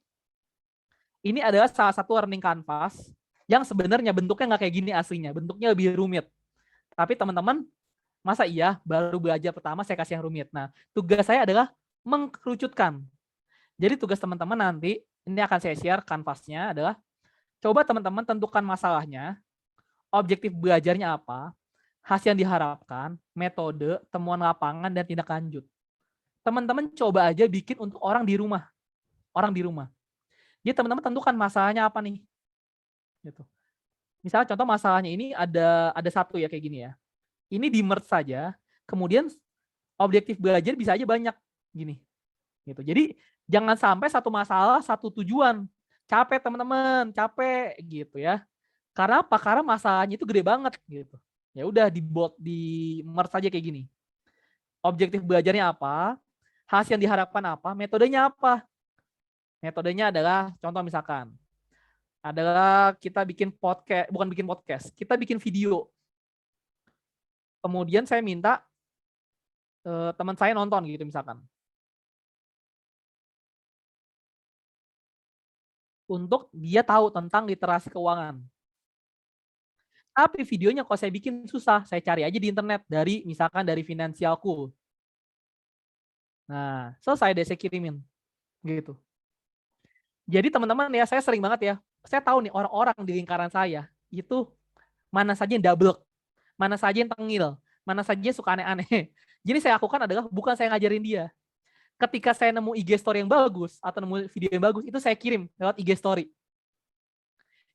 ini adalah salah satu learning canvas yang sebenarnya bentuknya nggak kayak gini aslinya, bentuknya lebih rumit. Tapi teman-teman, masa iya baru belajar pertama saya kasih yang rumit? Nah, tugas saya adalah mengkerucutkan. Jadi tugas teman-teman nanti, ini akan saya share kanvasnya adalah, coba teman-teman tentukan masalahnya, objektif belajarnya apa, hasil yang diharapkan, metode, temuan lapangan, dan tindak lanjut. Teman-teman coba aja bikin untuk orang di rumah. Jadi teman-teman tentukan masalahnya apa nih. Gitu. Misalnya contoh masalahnya ini ada satu ya kayak gini ya. Ini di merge saja, kemudian objektif belajar bisa aja banyak gini. Gitu. Jadi jangan sampai satu masalah satu tujuan. Capek teman-teman, capek gitu ya. Karena apa? Karena masalahnya itu gede banget gitu. Ya udah di merge saja kayak gini. Objektif belajarnya apa? Hasil yang diharapkan apa? Metodenya apa? Metodenya adalah contoh misalkan adalah kita bikin podcast, bukan bikin podcast, kita bikin video. Kemudian saya minta teman saya nonton gitu misalkan. Untuk dia tahu tentang literasi keuangan. Tapi videonya kalau saya bikin susah, saya cari aja di internet dari misalkan dari Finansialku. Nah, selesai deh saya kirimin. Gitu. Jadi teman-teman ya, saya sering banget ya, saya tahu nih orang-orang di lingkaran saya itu mana saja yang double, mana saja yang tengil, mana saja yang suka aneh-aneh. Jadi saya lakukan adalah bukan saya ngajarin dia. Ketika saya nemu IG story yang bagus atau nemu video yang bagus, itu saya kirim lewat IG story.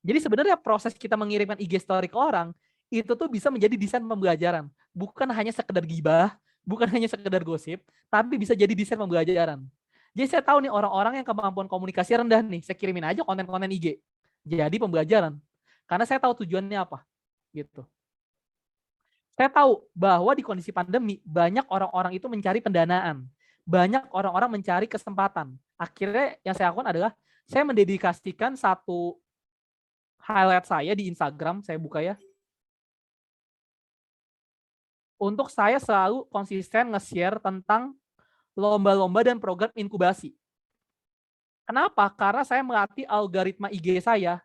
Jadi sebenarnya proses kita mengirimkan IG story ke orang itu tuh bisa menjadi desain pembelajaran, bukan hanya sekedar gibah, bukan hanya sekedar gosip, tapi bisa jadi desain pembelajaran. Jadi saya tahu nih orang-orang yang kemampuan komunikasi rendah nih, saya kirimin aja konten-konten IG. Jadi pembelajaran. Karena saya tahu tujuannya apa. Gitu. Saya tahu bahwa di kondisi pandemi banyak orang-orang itu mencari pendanaan. Banyak orang-orang mencari kesempatan. Akhirnya yang saya lakukan adalah saya mendedikasikan satu highlight saya di Instagram, saya buka ya. Untuk saya selalu konsisten nge-share tentang lomba-lomba dan program inkubasi. Kenapa? Karena saya melatih algoritma IG saya.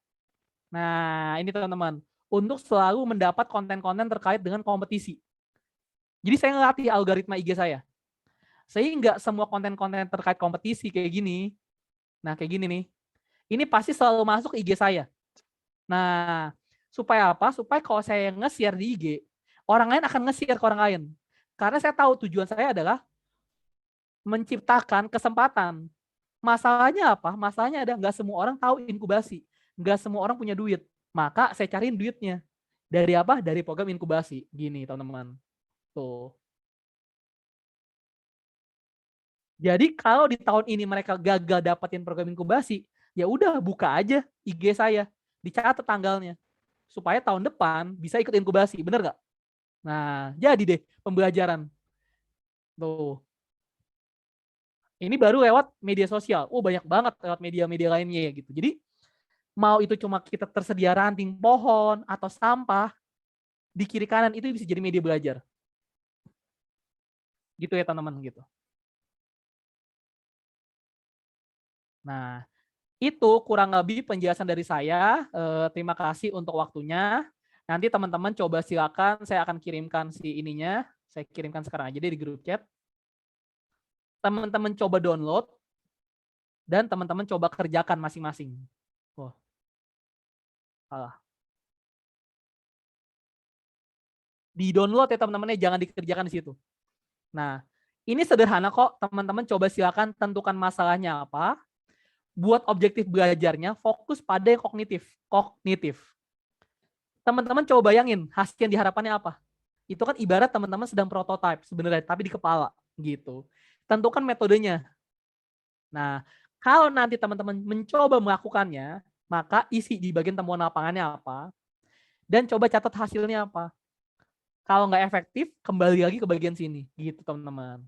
Nah, ini teman-teman. Untuk selalu mendapat konten-konten terkait dengan kompetisi. Jadi saya ngelatih algoritma IG saya. Sehingga semua konten-konten terkait kompetisi kayak gini. Nah, kayak gini nih. Ini pasti selalu masuk IG saya. Nah, supaya apa? Supaya kalau saya nge-share di IG, orang lain akan nge-share ke orang lain. Karena saya tahu tujuan saya adalah menciptakan kesempatan. Masalahnya apa? Masalahnya ada nggak semua orang tahu inkubasi. Nggak semua orang punya duit. Maka saya cariin duitnya. Dari apa? Dari program inkubasi. Gini teman-teman. Tuh. Jadi kalau di tahun ini mereka gagal dapetin program inkubasi, ya udah buka aja IG saya. Dicatat tanggalnya. Supaya tahun depan bisa ikut inkubasi. Bener nggak? Nah, jadi deh pembelajaran. Tuh. Ini baru lewat media sosial. Oh, banyak banget lewat media-media lainnya ya gitu. Jadi mau itu cuma kita tersedia ranting pohon atau sampah di kiri kanan itu bisa jadi media belajar. Gitu ya teman-teman gitu. Nah, itu kurang lebih penjelasan dari saya. Terima kasih untuk waktunya. Nanti teman-teman coba silakan saya akan kirimkan si ininya. Saya kirimkan sekarang aja di grup chat. Teman-teman coba download dan teman-teman coba kerjakan masing-masing. Oh. Salah. Di download ya teman-teman, jangan dikerjakan di situ. Nah, ini sederhana kok, teman-teman coba silakan tentukan masalahnya apa. Buat objektif belajarnya fokus pada yang kognitif. Teman-teman coba bayangin hasil yang diharapkannya apa. Itu kan ibarat teman-teman sedang prototype sebenarnya, tapi di kepala gitu. Tentukan metodenya. Nah, kalau nanti teman-teman mencoba melakukannya, maka isi di bagian temuan lapangannya apa, dan coba catat hasilnya apa. Kalau nggak efektif, kembali lagi ke bagian sini, gitu teman-teman.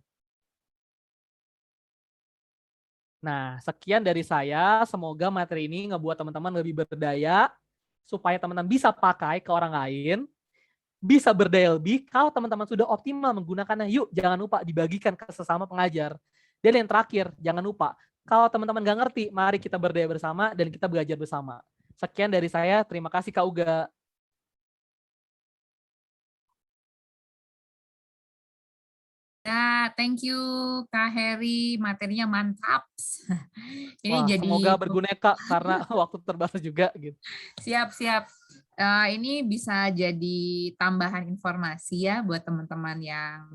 Nah, sekian dari saya. Semoga materi ini ngebuat teman-teman lebih berdaya, supaya teman-teman bisa pakai ke orang lain, bisa berdaya lebih. Kalau teman-teman sudah optimal menggunakannya, yuk jangan lupa dibagikan ke sesama pengajar. Dan yang terakhir, jangan lupa, kalau teman-teman nggak ngerti, mari kita berdaya bersama dan kita belajar bersama. Sekian dari saya, terima kasih Kak Uga. Ya, thank you Kak Heri, materinya mantap. Ini Wah, jadi semoga berguna ya, Kak, karena waktu terbatas juga gitu. siap. Ini bisa jadi tambahan informasi ya buat teman-teman yang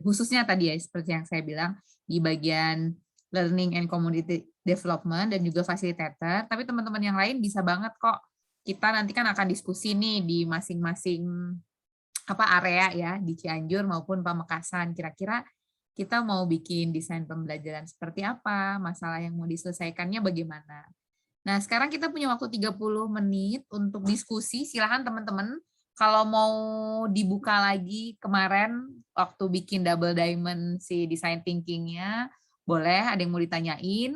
khususnya tadi ya seperti yang saya bilang di bagian learning and community development dan juga facilitator. Tapi teman-teman yang lain bisa banget kok. Kita nanti kan akan diskusi nih di masing-masing area ya di Cianjur maupun Pamekasan. Kira-kira kita mau bikin desain pembelajaran seperti apa, masalah yang mau diselesaikannya bagaimana. Nah, sekarang kita punya waktu 30 menit untuk diskusi. Silahkan teman-teman, kalau mau dibuka lagi kemarin waktu bikin double diamond si design thinking-nya, boleh ada yang mau ditanyain.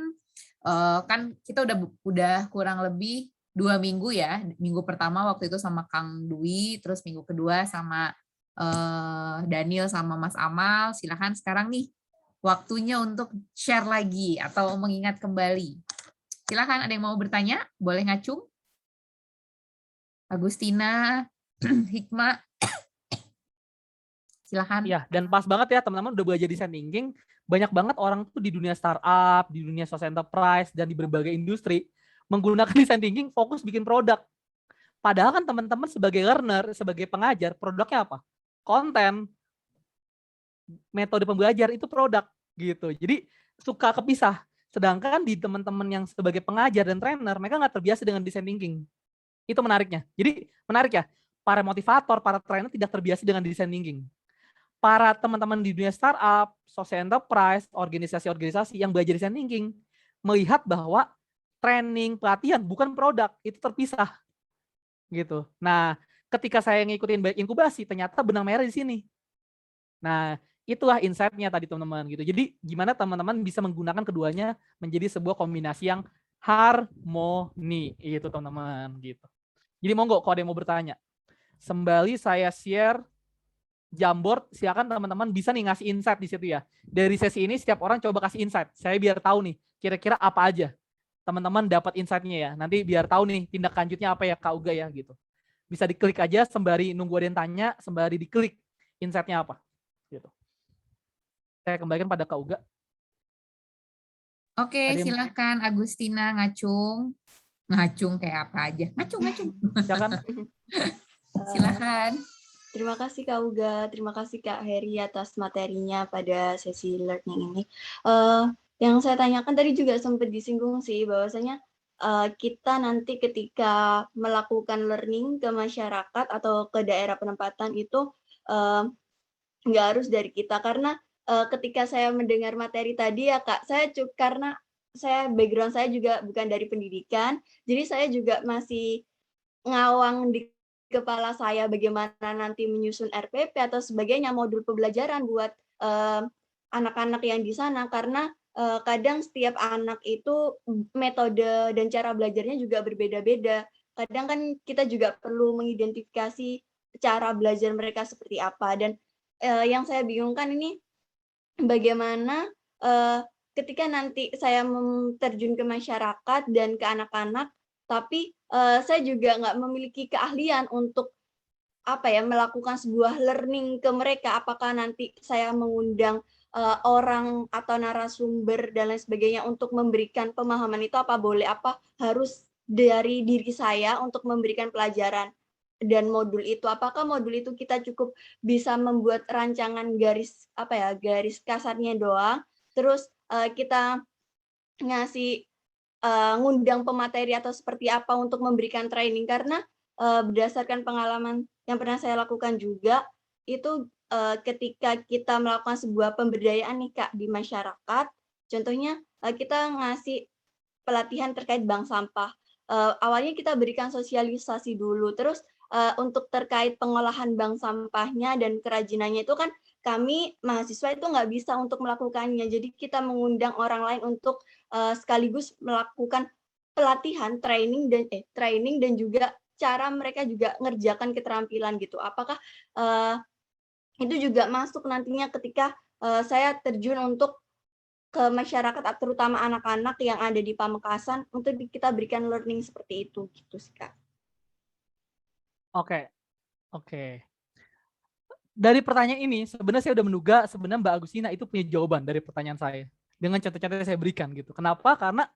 Kan kita udah kurang lebih 2 minggu ya. Minggu pertama waktu itu sama Kang Dwi, terus minggu kedua sama Daniel sama Mas Amal. Silahkan sekarang nih waktunya untuk share lagi atau mengingat kembali. Silahkan ada yang mau bertanya, boleh ngacung. Agustina, Hikmah, silahkan. Iya, dan pas banget ya teman-teman udah belajar design thinking, banyak banget orang tuh di dunia startup, di dunia social enterprise, dan di berbagai industri menggunakan design thinking fokus bikin produk. Padahal kan teman-teman sebagai learner, sebagai pengajar, produknya apa? Konten, metode pembelajar itu produk gitu. Jadi suka kepisah. Sedangkan di teman-teman yang sebagai pengajar dan trainer, mereka nggak terbiasa dengan design thinking. Itu menariknya. Jadi menarik ya, para motivator, para trainer tidak terbiasa dengan design thinking. Para teman-teman di dunia startup, social enterprise, organisasi-organisasi yang belajar design thinking, melihat bahwa training, pelatihan bukan produk, itu terpisah. Gitu. Nah, ketika saya ngikutin baik inkubasi, ternyata benang merah di sini. Nah, itulah insight-nya tadi teman-teman gitu. Jadi gimana teman-teman bisa menggunakan keduanya menjadi sebuah kombinasi yang harmoni itu teman-teman gitu. Jadi monggo kalau ada yang mau bertanya. Sembali saya share Jamboard, silakan teman-teman bisa nih ngasih insight di situ ya. Dari sesi ini setiap orang coba kasih insight. Saya biar tahu nih kira-kira apa aja teman-teman dapat insight-nya ya. Nanti biar tahu nih tindak lanjutnya apa ya Kak Uga ya gitu. Bisa diklik aja sembari nunggu ada yang tanya, sembari diklik insight-nya apa gitu. Saya kembalikan pada Kak Uga. Oke, silahkan Agustina ngacung. Ngacung kayak apa aja. Ngacung. Silakan. Silahkan. Terima kasih Kak Uga, terima kasih Kak Heri atas materinya pada sesi learning ini. Yang saya tanyakan tadi juga sempat disinggung sih, bahwasanya kita nanti ketika melakukan learning ke masyarakat atau ke daerah penempatan itu nggak harus dari kita, karena ketika saya mendengar materi tadi ya Kak, karena background saya juga bukan dari pendidikan, jadi saya juga masih ngawang di kepala saya bagaimana nanti menyusun RPP atau sebagainya, modul pembelajaran buat anak-anak yang di sana, karena kadang setiap anak itu metode dan cara belajarnya juga berbeda-beda. Kadang kan kita juga perlu mengidentifikasi cara belajar mereka seperti apa, dan yang saya bingungkan ini bagaimana ketika nanti saya terjun ke masyarakat dan ke anak-anak, tapi saya juga nggak memiliki keahlian untuk melakukan sebuah learning ke mereka. Apakah nanti saya mengundang orang atau narasumber dan lain sebagainya untuk memberikan pemahaman itu, apa boleh, apa harus dari diri saya untuk memberikan pelajaran dan modul itu? Apakah modul itu kita cukup bisa membuat rancangan garis kasarnya doang, terus kita ngasih ngundang pemateri atau seperti apa untuk memberikan training? Karena berdasarkan pengalaman yang pernah saya lakukan juga, itu ketika kita melakukan sebuah pemberdayaan nih Kak di masyarakat, contohnya kita ngasih pelatihan terkait bank sampah. Awalnya kita berikan sosialisasi dulu, terus untuk terkait pengolahan bank sampahnya dan kerajinannya itu kan kami mahasiswa itu nggak bisa untuk melakukannya. Jadi kita mengundang orang lain untuk sekaligus melakukan pelatihan, training dan juga cara mereka juga ngerjakan keterampilan gitu. Apakah itu juga masuk nantinya ketika saya terjun untuk ke masyarakat, terutama anak-anak yang ada di Pamekasan, untuk kita berikan learning seperti itu, gitu sih Kak. Oke, oke. Dari pertanyaan ini sebenarnya saya udah menduga sebenarnya Mbak Agustina itu punya jawaban dari pertanyaan saya dengan contoh-contoh yang saya berikan gitu. Kenapa? Karena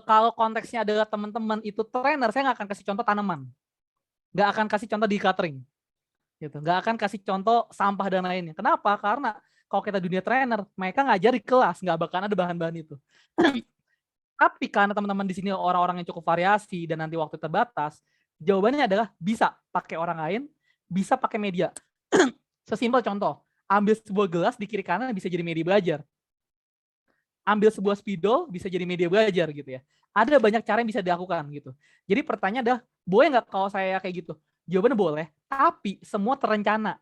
kalau konteksnya adalah teman-teman itu trainer, saya nggak akan kasih contoh tanaman, nggak akan kasih contoh di catering, gitu. Nggak akan kasih contoh sampah dan lainnya. Kenapa? Karena kalau kita dunia trainer, mereka ngajar di kelas, nggak bakal ada bahan-bahan itu. Tapi karena teman-teman di sini orang-orang yang cukup variasi dan nanti waktu terbatas, jawabannya adalah bisa pakai orang lain, bisa pakai media. Sesimpel contoh, ambil sebuah gelas di kiri kanan bisa jadi media belajar. Ambil sebuah spidol bisa jadi media belajar gitu ya. Ada banyak cara yang bisa dilakukan gitu. Jadi pertanyaan adalah, boleh nggak kalau saya kayak gitu? Jawabannya boleh, tapi semua terencana.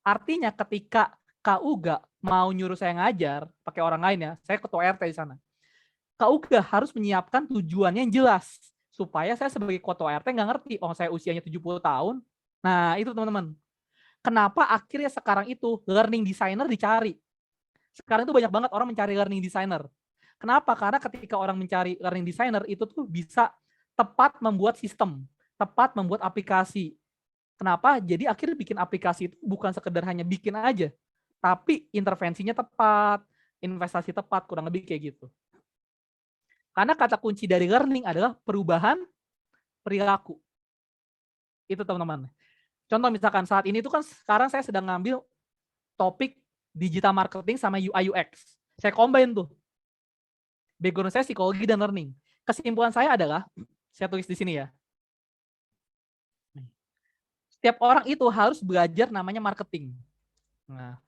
Artinya ketika Kak Uga mau nyuruh saya ngajar pakai orang lain ya, saya ketua RT di sana. Kak Uga harus menyiapkan tujuannya yang jelas supaya saya sebagai ketua RT nggak ngerti, oh saya usianya 70 tahun. Nah, itu teman-teman. Kenapa akhirnya sekarang itu learning designer dicari? Sekarang itu banyak banget orang mencari learning designer. Kenapa? Karena ketika orang mencari learning designer itu tuh bisa tepat membuat sistem, tepat membuat aplikasi. Kenapa? Jadi akhirnya bikin aplikasi itu bukan sekedar hanya bikin aja, tapi intervensinya tepat, investasi tepat, kurang lebih kayak gitu. Karena kata kunci dari learning adalah perubahan perilaku. Itu teman-teman. Contoh misalkan saat ini tuh kan sekarang saya sedang ngambil topik digital marketing sama UI UX. Saya combine tuh. Background saya psikologi dan learning. Kesimpulan saya adalah, saya tulis di sini ya. Setiap orang itu harus belajar namanya marketing. Nah,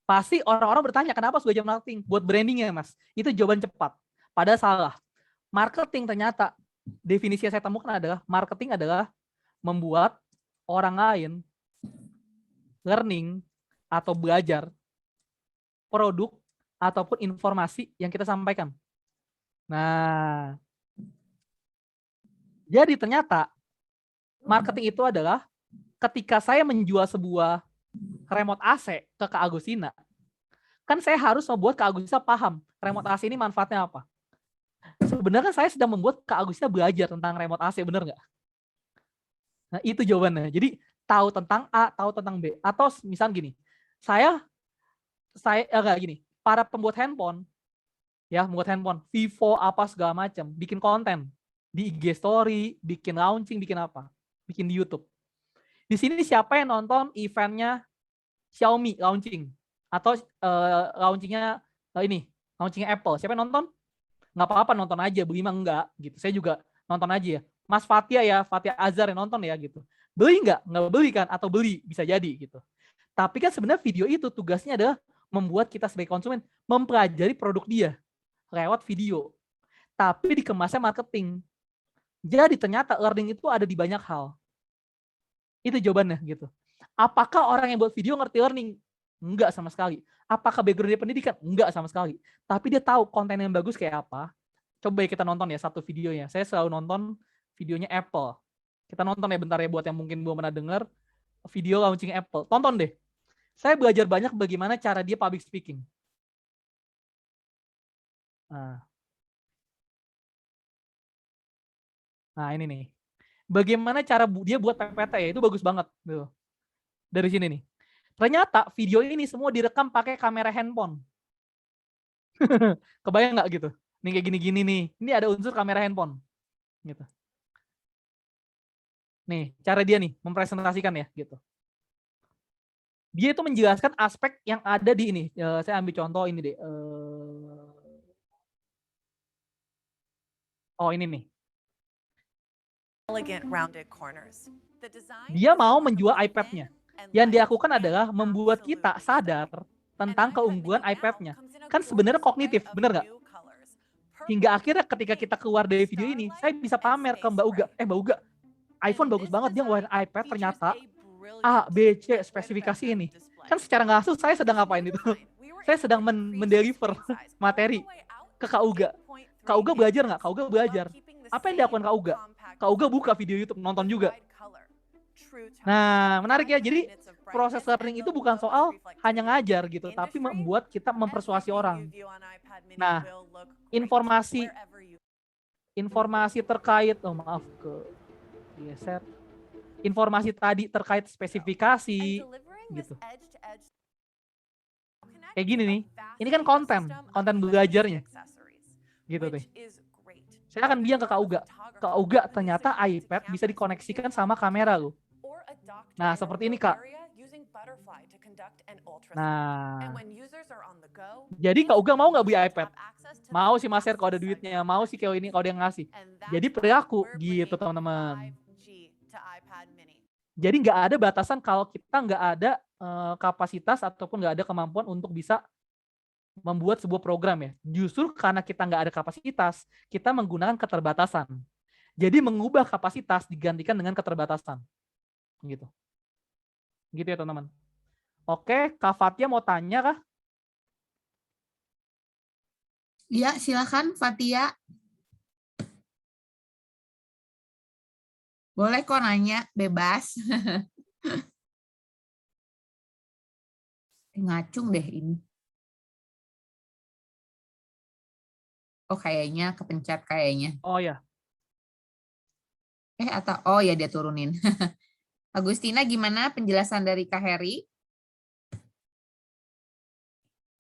pasti orang-orang bertanya, kenapa harus belajar marketing? Buat branding ya mas. Itu jawaban cepat. Padahal salah. Marketing ternyata, definisi yang saya temukan adalah, marketing adalah membuat orang lain learning atau belajar produk ataupun informasi yang kita sampaikan. Nah, jadi ternyata marketing itu adalah ketika saya menjual sebuah remote AC ke Kak Agustina, kan saya harus membuat Kak Agustina paham remote AC ini manfaatnya apa. Sebenarnya saya sedang membuat Kak Agustina belajar tentang remote AC, benar nggak? Nah, itu jawabannya. Jadi tahu tentang A, tahu tentang B. Atau misal gini, saya enggak gini, para pembuat handphone, ya membuat handphone, Vivo apa segala macam, bikin konten di IG story, bikin launching, bikin apa, bikin di YouTube. Di sini siapa yang nonton eventnya Xiaomi launching atau launchingnya launchingnya Apple? Siapa yang nonton? Nggak apa-apa nonton aja, beli mah enggak gitu. Saya juga nonton aja ya. Mas Fatia Azhar yang nonton ya gitu. Beli nggak? Nggak beli kan? Atau beli, bisa jadi gitu. Tapi kan sebenarnya video itu tugasnya adalah membuat kita sebagai konsumen mempelajari produk dia lewat video. Tapi dikemasnya marketing. Jadi ternyata learning itu ada di banyak hal. Itu jawabannya gitu. Apakah orang yang buat video ngerti learning? Enggak sama sekali. Apakah background dia pendidikan? Enggak sama sekali. Tapi dia tahu konten yang bagus kayak apa. Coba kita nonton ya satu videonya. Saya selalu nonton videonya Apple. Kita nonton ya bentar ya buat yang mungkin belum pernah dengar video launching Apple. Tonton deh. Saya belajar banyak bagaimana cara dia public speaking. Nah ini nih. Bagaimana cara dia buat PPT ya, itu bagus banget. Tuh. Dari sini nih. Ternyata video ini semua direkam pakai kamera handphone. Kebayang nggak gitu? Nih kayak gini-gini nih. Ini ada unsur kamera handphone. Gitu. Nih, cara dia nih mempresentasikan ya gitu. Dia itu menjelaskan aspek yang ada di ini. Saya ambil contoh ini deh. Oh ini nih. Dia mau menjual iPad-nya. Yang dia lakukan adalah membuat kita sadar tentang keunggulan iPad-nya. Kan sebenarnya kognitif, bener nggak? Hingga akhirnya ketika kita keluar dari video ini, saya bisa pamer ke Mbak Uga. Mbak Uga, iPhone bagus banget, dia ngeluarin iPad ternyata A, B, C spesifikasi ini. Kan secara nggak langsung saya sedang ngapain itu? Saya sedang mendeliver materi ke Kak Uga. Kak Uga belajar nggak? Kak Uga belajar. Apa yang dilakukan Kak Uga? Kak Uga buka video YouTube, nonton juga. Nah, menarik ya. Jadi proses learning itu bukan soal hanya ngajar gitu, tapi membuat kita mempersuasi orang. Nah, informasi terkait, oh maaf ke geser. Informasi tadi terkait spesifikasi gitu. Kayak gini nih. Ini kan konten belajarnya. Gitu deh. Saya akan bilang ke Kak Uga, ternyata iPad bisa dikoneksikan sama kamera loh. Nah, seperti ini Kak. Nah, jadi Kak Uga mau nggak beli iPad? Mau sih Mas kalau ada duitnya, mau sih kalau ini kalau dia ngasih. Jadi perilaku gitu teman-teman. Jadi nggak ada batasan kalau kita nggak ada kapasitas ataupun nggak ada kemampuan untuk bisa membuat sebuah program ya. Justru karena kita nggak ada kapasitas, kita menggunakan keterbatasan. Jadi mengubah kapasitas digantikan dengan keterbatasan. Gitu. Gitu ya teman-teman. Oke, Kak Fatia mau tanya kah? Iya, silakan Fatia. Boleh kok nanya, bebas. Ngacung deh ini. Oh, kayaknya kepencet kayaknya. Oh ya. Oh ya dia turunin. Agustina, gimana penjelasan dari Kak Heri?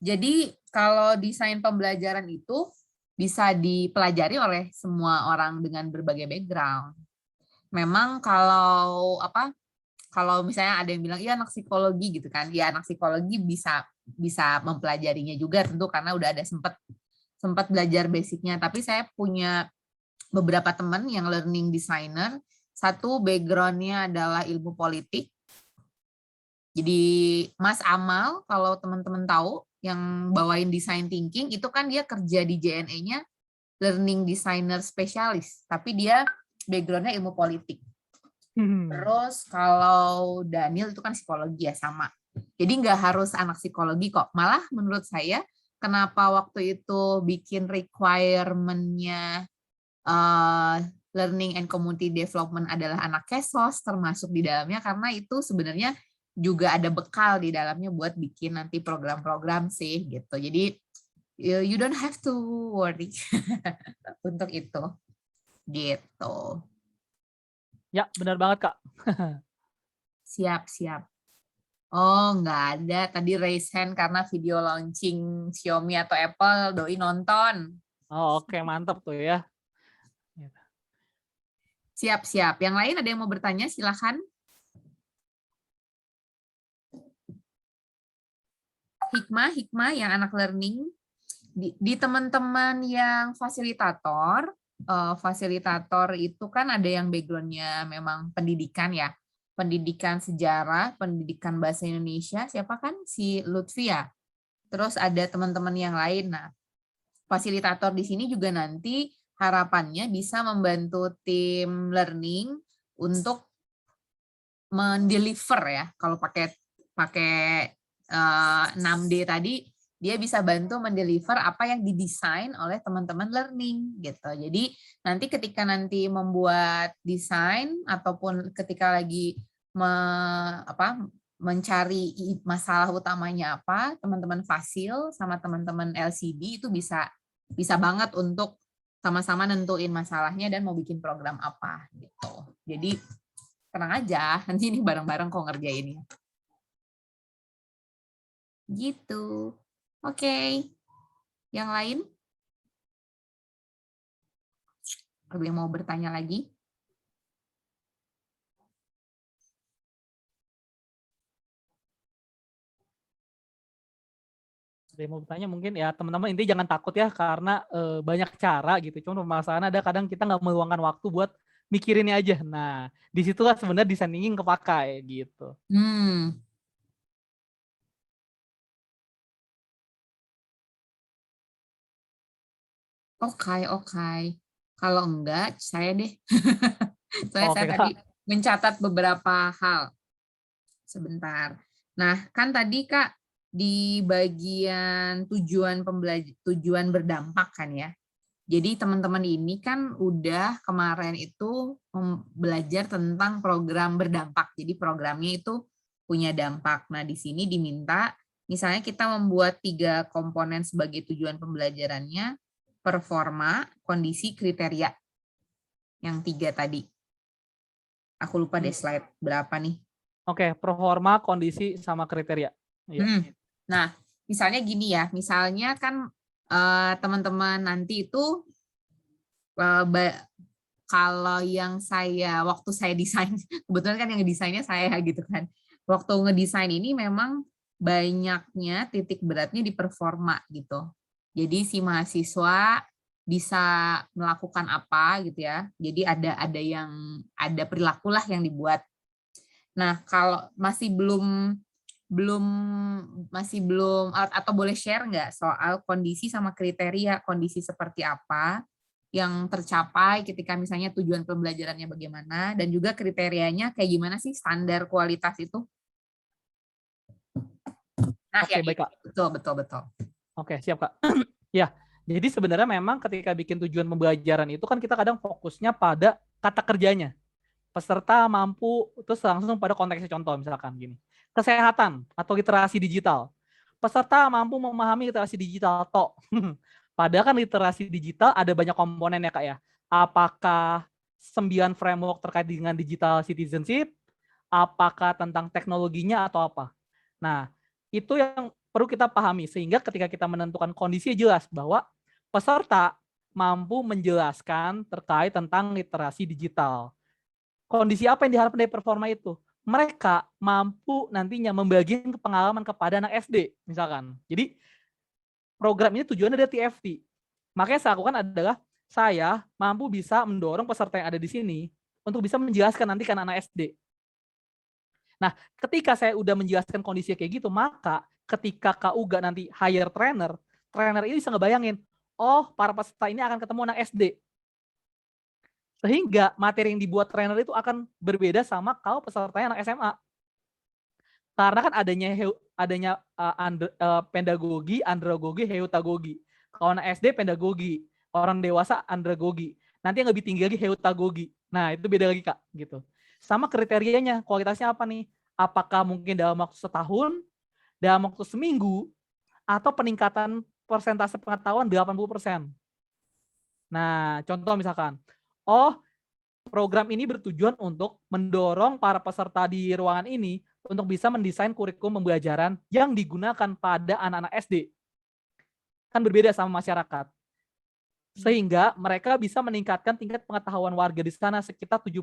Jadi kalau desain pembelajaran itu bisa dipelajari oleh semua orang dengan berbagai background. Memang kalau misalnya ada yang bilang iya anak psikologi gitu kan, ya anak psikologi bisa mempelajarinya juga tentu karena udah ada sempat belajar basicnya. Tapi saya punya beberapa teman yang learning designer, satu backgroundnya adalah ilmu politik. Jadi Mas Amal, kalau teman-teman tahu, yang bawain design thinking, itu kan dia kerja di JNE-nya learning designer spesialis, tapi dia background-nya ilmu politik. Terus kalau Daniel itu kan psikologi ya, sama. Jadi nggak harus anak psikologi kok. Malah menurut saya, kenapa waktu itu bikin requirement-nya learning and community development adalah anak KESOS termasuk di dalamnya, karena itu sebenarnya juga ada bekal di dalamnya buat bikin nanti program-program sih gitu. Jadi you don't have to worry untuk itu gitu. Ya, benar banget Kak. Siap. Oh, nggak ada. Tadi raise hand karena video launching Xiaomi atau Apple, doi nonton. Oh, oke, mantap tuh ya. Siap. Yang lain ada yang mau bertanya? Silakan. Hikmah yang anak learning. Di teman-teman yang fasilitator itu kan ada yang background-nya memang pendidikan ya. Pendidikan sejarah, pendidikan bahasa Indonesia, siapa kan? Si Lutfi ya. Terus ada teman-teman yang lain. Nah, fasilitator di sini juga nanti harapannya bisa membantu tim learning untuk mendeliver ya. Kalau pakai 6D tadi, dia bisa bantu mendeliver apa yang didesain oleh teman-teman learning gitu. Jadi nanti ketika membuat desain ataupun ketika lagi mencari masalah utamanya apa, teman-teman fasil sama teman-teman LCD itu bisa banget untuk sama-sama nentuin masalahnya dan mau bikin program apa gitu. Jadi tenang aja, nanti ini bareng-bareng kok ngerjainnya. Gitu. Oke. Yang lain? Ada yang mau bertanya lagi? Ada yang mau bertanya mungkin ya teman-teman, intinya jangan takut ya karena banyak cara gitu. Cuma permasalahan ada kadang kita nggak meluangkan waktu buat mikirinnya aja. Nah, disitulah sebenarnya desain thinking kepakai gitu. Oke. Kalau enggak, saya deh. Saya Oke, tadi mencatat beberapa hal. Sebentar. Nah, kan tadi Kak, di bagian tujuan berdampak kan ya. Jadi teman-teman ini kan udah kemarin itu belajar tentang program berdampak. Jadi programnya itu punya dampak. Nah, di sini diminta misalnya kita membuat 3 komponen sebagai tujuan pembelajarannya, performa, kondisi, kriteria. Yang 3 tadi. Aku lupa deh slide berapa nih. Oke, performa, kondisi, sama kriteria. Iya. Nah, misalnya gini ya, misalnya kan teman-teman nanti itu kalau yang waktu saya desain, kebetulan kan yang ngedesainnya saya gitu kan. Waktu ngedesain ini memang banyaknya titik beratnya di performa gitu. Jadi si mahasiswa bisa melakukan apa gitu ya. Jadi ada perilaku lah yang dibuat. Nah, kalau masih belum atau boleh share nggak soal kondisi sama kriteria, kondisi seperti apa yang tercapai ketika misalnya tujuan pembelajarannya bagaimana, dan juga kriterianya kayak gimana sih standar kualitas itu? Nah, Oke, ya, baik, Kak. Betul. Oke, siap, Kak. Ya, jadi sebenarnya memang ketika bikin tujuan pembelajaran itu kan kita kadang fokusnya pada kata kerjanya. Peserta mampu, terus langsung pada konteksnya, contoh misalkan gini. Kesehatan atau literasi digital. Peserta mampu memahami literasi digital, toh. Padahal kan literasi digital ada banyak komponen ya, Kak ya. Apakah 9 framework terkait dengan digital citizenship, apakah tentang teknologinya atau apa. Nah, itu yang perlu kita pahami sehingga ketika kita menentukan kondisi jelas bahwa peserta mampu menjelaskan terkait tentang literasi digital. Kondisi apa yang diharapkan dari performa itu? Mereka mampu nantinya membagikan pengalaman kepada anak SD, misalkan. Jadi program ini tujuannya dari TFT. Makanya saya lakukan adalah saya mampu bisa mendorong peserta yang ada di sini untuk bisa menjelaskan nanti kan anak SD. Nah, ketika saya udah menjelaskan kondisi kayak gitu, maka ketika KUGA nanti hire trainer, trainer ini bisa ngebayangin, oh para peserta ini akan ketemu anak SD. Sehingga materi yang dibuat trainer itu akan berbeda sama kalau pesertanya anak SMA. Karena kan adanya pedagogi, andragogi, heutagogi. Kalau anak SD pedagogi, orang dewasa andragogi. Nanti yang lebih tinggi lagi heutagogi. Nah, itu beda lagi, Kak, gitu. Sama kriterianya, kualitasnya apa nih? Apakah mungkin dalam waktu setahun, dalam waktu seminggu, atau peningkatan persentase pengetahuan 80%. Nah, contoh misalkan, program ini bertujuan untuk mendorong para peserta di ruangan ini untuk bisa mendesain kurikulum pembelajaran yang digunakan pada anak-anak SD. Kan berbeda sama masyarakat. Sehingga mereka bisa meningkatkan tingkat pengetahuan warga di sana sekitar 70%.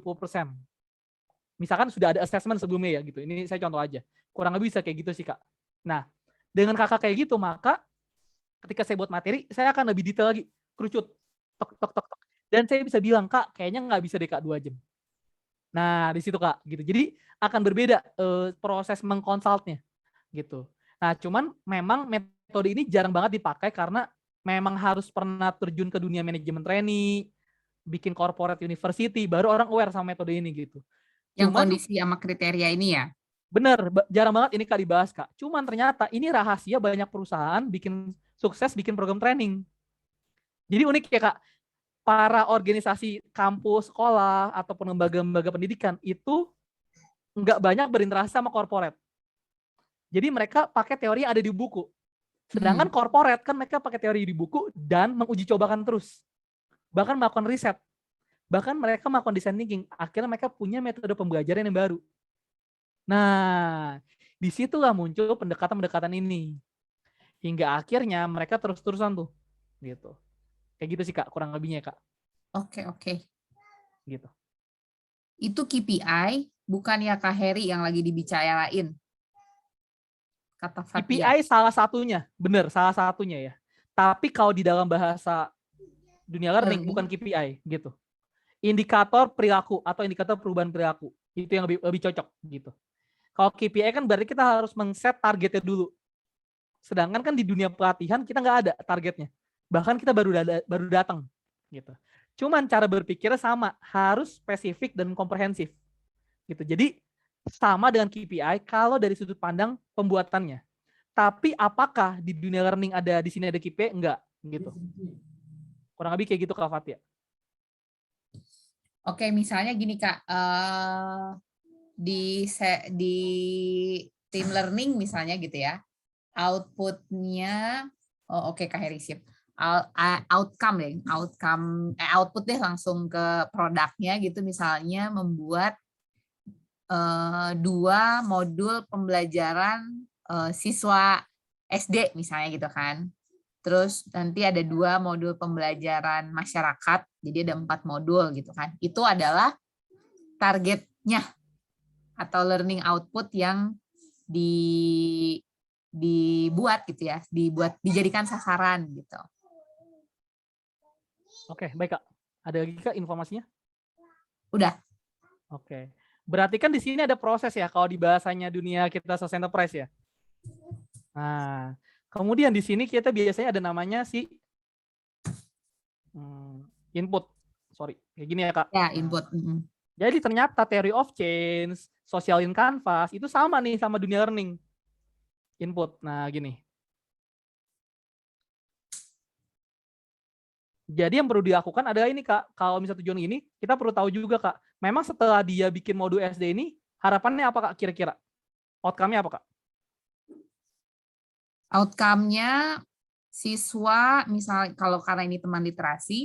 Misalkan sudah ada assessment sebelumnya ya gitu. Ini saya contoh aja. Kurang lebih bisa kayak gitu sih, Kak. Nah, dengan Kakak kayak gitu, maka ketika saya buat materi, saya akan lebih detail lagi. Kerucut. Tok. Dan saya bisa bilang, Kak, kayaknya nggak bisa deh, Kak, 2 jam. Nah, di situ, Kak, gitu. Jadi akan berbeda proses mengkonsultnya, gitu. Nah, cuman memang metode ini jarang banget dipakai karena memang harus pernah terjun ke dunia manajemen training, bikin corporate university, baru orang aware sama metode ini, gitu. Yang Cuman, kondisi sama kriteria ini ya? bener, jarang banget ini, Kak, dibahas, Kak. Cuman ternyata ini rahasia banyak perusahaan bikin sukses bikin program training. Jadi unik ya, Kak. Para organisasi kampus, sekolah, ataupun lembaga-lembaga pendidikan itu nggak banyak berinteraksi sama korporat. Jadi mereka pakai teori yang ada di buku. Sedangkan korporat kan mereka pakai teori di buku dan menguji cobakan terus. Bahkan melakukan riset. Bahkan mereka melakukan design thinking. Akhirnya mereka punya metode pembelajaran yang baru. Nah, disitulah muncul pendekatan-pendekatan ini. Hingga akhirnya mereka terus-terusan tuh. Gitu. Kayak gitu sih, Kak, kurang lebihnya, Kak. Oke. Gitu. Itu KPI, bukan ya Kak Heri yang lagi dibicarain? Kata Fatia. KPI salah satunya, benar, salah satunya ya. Tapi kalau di dalam bahasa dunia learning bukan KPI gitu. Indikator perilaku atau indikator perubahan perilaku. Itu yang lebih cocok gitu. Kalau KPI kan berarti kita harus men-set targetnya dulu. Sedangkan kan di dunia pelatihan kita nggak ada targetnya. Bahkan kita baru datang gitu. Cuman cara berpikirnya sama, harus spesifik dan komprehensif. Gitu. Jadi sama dengan KPI kalau dari sudut pandang pembuatannya. Tapi apakah di dunia learning di sini ada KPI? Enggak, gitu. Kurang lebih kayak gitu Kak Fatia. Oke, misalnya gini Kak, di team learning misalnya gitu ya, outputnya, oke Kak Heri sip. Output deh langsung ke produknya gitu, misalnya membuat 2 modul pembelajaran siswa SD misalnya gitu kan. Terus nanti ada 2 modul pembelajaran masyarakat, jadi ada 4 modul gitu kan. Itu adalah targetnya atau learning output yang dibuat gitu ya, dijadikan sasaran gitu. Oke, baik Kak. Ada lagi Kak informasinya? Udah. Oke. Berarti kan di sini ada proses ya kalau di bahasanya dunia kita social enterprise ya. Nah, kemudian di sini kita biasanya ada namanya si input. Sorry, kayak gini ya Kak. Ya, input. Jadi ternyata theory of change, social in canvas itu sama nih sama dunia learning. Input. Nah, gini. Jadi yang perlu dilakukan adalah ini Kak, kalau misalnya tujuan ini, kita perlu tahu juga Kak, memang setelah dia bikin modul SD ini, harapannya apa Kak kira-kira? Outcome-nya apa Kak? Outcome-nya siswa, misal kalau karena ini teman literasi,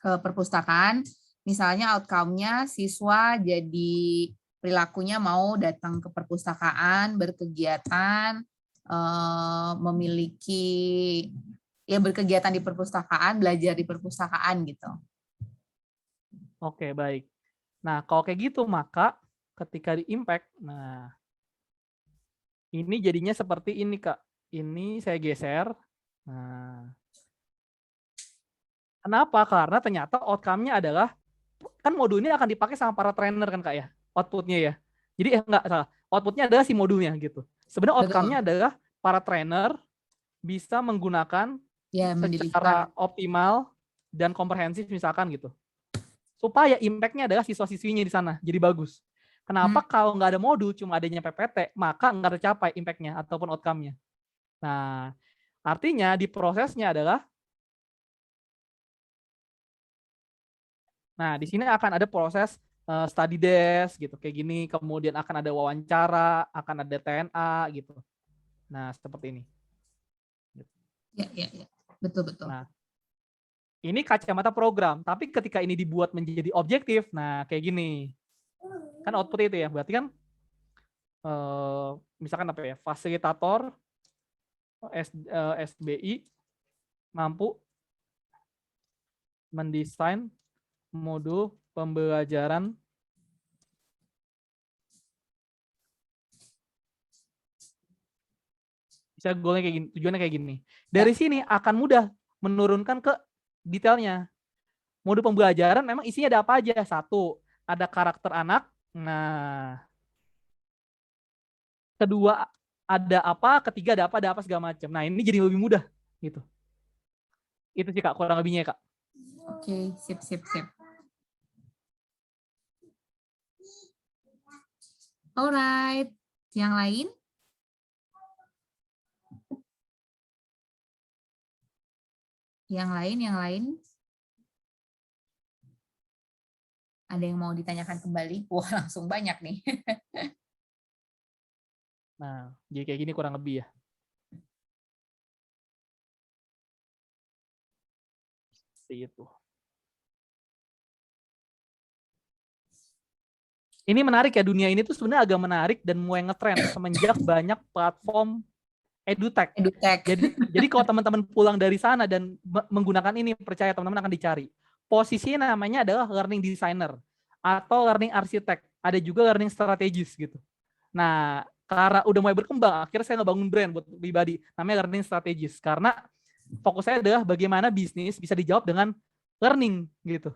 perpustakaan, misalnya outcome-nya siswa jadi perilakunya mau datang ke perpustakaan, berkegiatan, memiliki ya berkegiatan di perpustakaan, belajar di perpustakaan gitu. Oke, baik. Nah, kalau kayak gitu maka ketika di impact, nah ini jadinya seperti ini Kak. Ini saya geser. Nah, kenapa? Karena ternyata outcome-nya adalah kan modul ini akan dipakai sama para trainer kan Kak ya, outputnya ya. Jadi enggak salah, outputnya adalah si modulnya gitu. Sebenarnya outcome-nya adalah para trainer bisa menggunakan ya, secara optimal dan komprehensif misalkan gitu. Supaya impact-nya adalah siswa-siswinya di sana jadi bagus. Kenapa kalau nggak ada modul cuma adanya PPT, maka nggak tercapai impact-nya ataupun outcome-nya. Nah, artinya di prosesnya adalah nah, di sini akan ada proses study desk gitu, kayak gini. Kemudian akan ada wawancara, akan ada TNA gitu. Nah, seperti ini. Ya. Betul. Nah, ini kacamata program. Tapi ketika ini dibuat menjadi objektif, nah kayak gini. Kan output itu ya, berarti kan misalkan apa ya, fasilitator SBI mampu mendesain modul pembelajaran bisa goalnya kayak gini, tujuannya kayak gini. Dari sini akan mudah menurunkan ke detailnya. Modul pembelajaran memang isinya ada apa aja? 1, ada karakter anak. Nah, 2 ada apa? 3 ada apa segala macam. Nah, ini jadi lebih mudah gitu. Itu sih Kak kurang lebihnya Kak. Oke, sip. Alright, yang lain? Yang lain? Ada yang mau ditanyakan kembali? Wah, langsung banyak nih. Nah, jadi kayak gini kurang lebih ya. Seperti itu. Ini menarik ya, dunia ini tuh sebenarnya agak menarik dan mulai ngetrend semenjak banyak platform edutech. Jadi kalau teman-teman pulang dari sana dan menggunakan ini, percaya teman-teman akan dicari. Posisinya namanya adalah learning designer atau learning architect. Ada juga learning strategist gitu. Nah, karena udah mulai berkembang, akhirnya saya ngebangun brand buat pribadi, namanya learning strategist. Karena fokusnya adalah bagaimana bisnis bisa dijawab dengan learning gitu.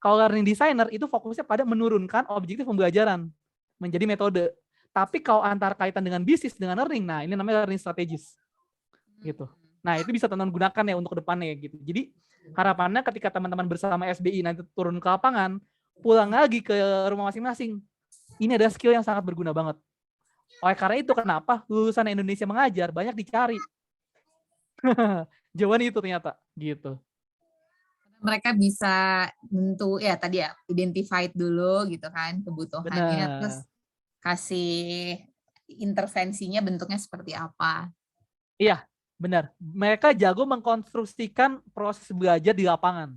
Kalau learning designer itu fokusnya pada menurunkan objektif pembelajaran menjadi metode. Tapi kalau antar kaitan dengan bisnis, dengan learning, nah ini namanya learning strategist. Gitu. Nah itu bisa teman-teman gunakan ya untuk kedepannya gitu. Jadi harapannya ketika teman-teman bersama SBI nanti turun ke lapangan, pulang lagi ke rumah masing-masing, ini ada skill yang sangat berguna banget. Oleh karena itu kenapa lulusan Indonesia mengajar banyak dicari. Jawaban itu ternyata gitu. mereka bisa ya tadi ya identified dulu gitu kan kebutuhannya, terus Benar. kasih intervensinya bentuknya seperti apa. Iya, benar. Mereka jago mengkonstruksikan proses belajar di lapangan.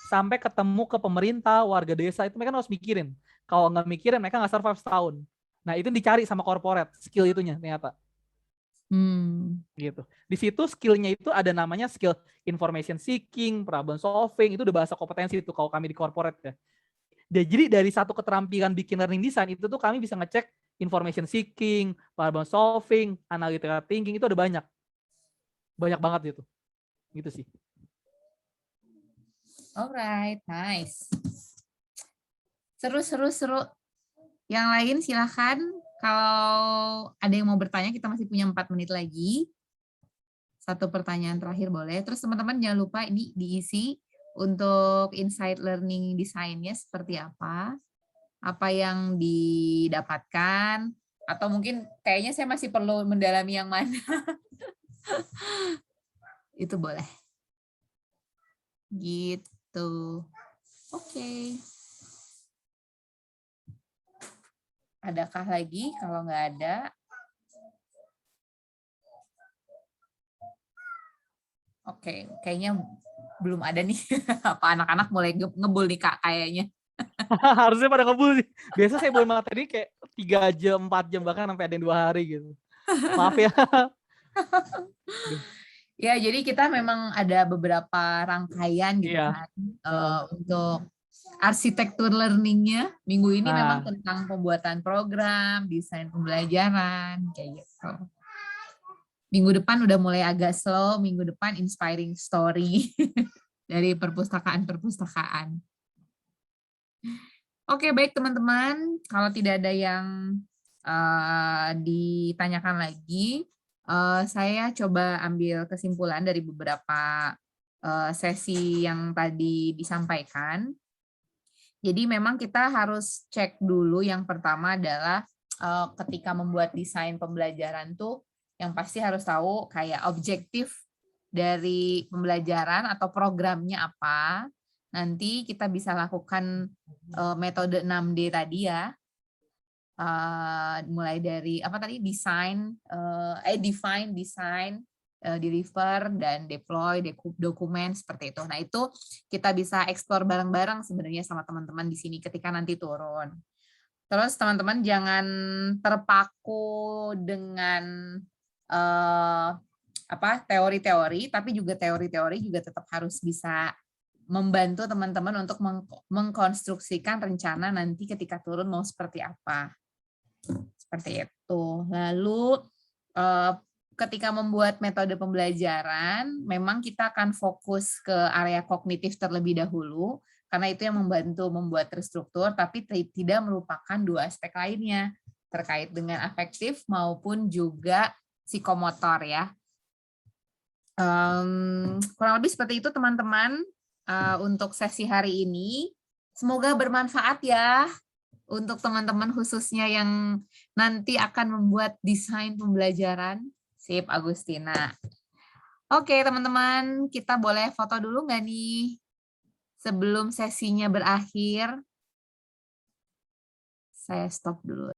Sampai ketemu ke pemerintah, warga desa, itu mereka harus mikirin. Kalau nggak mikirin, mereka nggak survive setahun. Nah, itu dicari sama corporate, skill itunya ternyata. Gitu. Di situ skillnya itu ada namanya skill information seeking, problem solving, itu udah bahasa kompetensi itu kalau kami di corporate ya. Jadi dari satu keterampilan bikin learning design itu tuh kami bisa ngecek information seeking, problem solving, analytical thinking, itu ada banyak. Banyak banget gitu. Gitu sih. Alright, nice. Seru. Yang lain silahkan. Kalau ada yang mau bertanya, kita masih punya 4 menit lagi. 1 pertanyaan terakhir boleh. Terus teman-teman jangan lupa ini diisi untuk insight learning design-nya seperti apa yang didapatkan, atau mungkin kayaknya saya masih perlu mendalami yang mana. Itu boleh. Gitu. Oke. Adakah lagi? Kalau nggak ada, oke, kayaknya belum ada nih. Apa anak-anak mulai ngebul nih Kak kayaknya. Harusnya pada ngebul sih. Biasa saya buat materi kayak 3 jam, 4 jam, bahkan sampai ada yang 2 hari gitu. Maaf ya. Ya, jadi kita memang ada beberapa rangkaian gitu Iya. kan untuk arsitektur learning-nya. Minggu ini memang Nah, tentang pembuatan program, desain pembelajaran, kayak gitu. Minggu depan udah mulai agak slow, minggu depan inspiring story dari perpustakaan-perpustakaan. Oke, baik teman-teman. Kalau tidak ada yang ditanyakan lagi, saya coba ambil kesimpulan dari beberapa sesi yang tadi disampaikan. Jadi memang kita harus cek dulu, yang pertama adalah ketika membuat desain pembelajaran tuh yang pasti harus tahu kayak objektif dari pembelajaran atau programnya apa. Nanti kita bisa lakukan metode 6D tadi ya. Mulai dari apa tadi, define, design, deliver, dan deploy, dokumen, seperti itu. Nah, itu kita bisa explore bareng-bareng sebenarnya sama teman-teman di sini ketika nanti turun. Terus teman-teman jangan terpaku dengan teori-teori, tapi juga teori-teori juga tetap harus bisa membantu teman-teman untuk mengkonstruksikan rencana nanti ketika turun mau seperti apa. Seperti itu. Lalu ketika membuat metode pembelajaran, memang kita akan fokus ke area kognitif terlebih dahulu, karena itu yang membantu membuat terstruktur, tapi tidak melupakan 2 aspek lainnya, terkait dengan afektif maupun juga psikomotor ya. Kurang lebih seperti itu teman-teman untuk sesi hari ini. Semoga bermanfaat ya untuk teman-teman khususnya yang nanti akan membuat desain pembelajaran. Sip, Agustina. Oke, teman-teman, kita boleh foto dulu nggak nih sebelum sesinya berakhir? Saya stop dulu.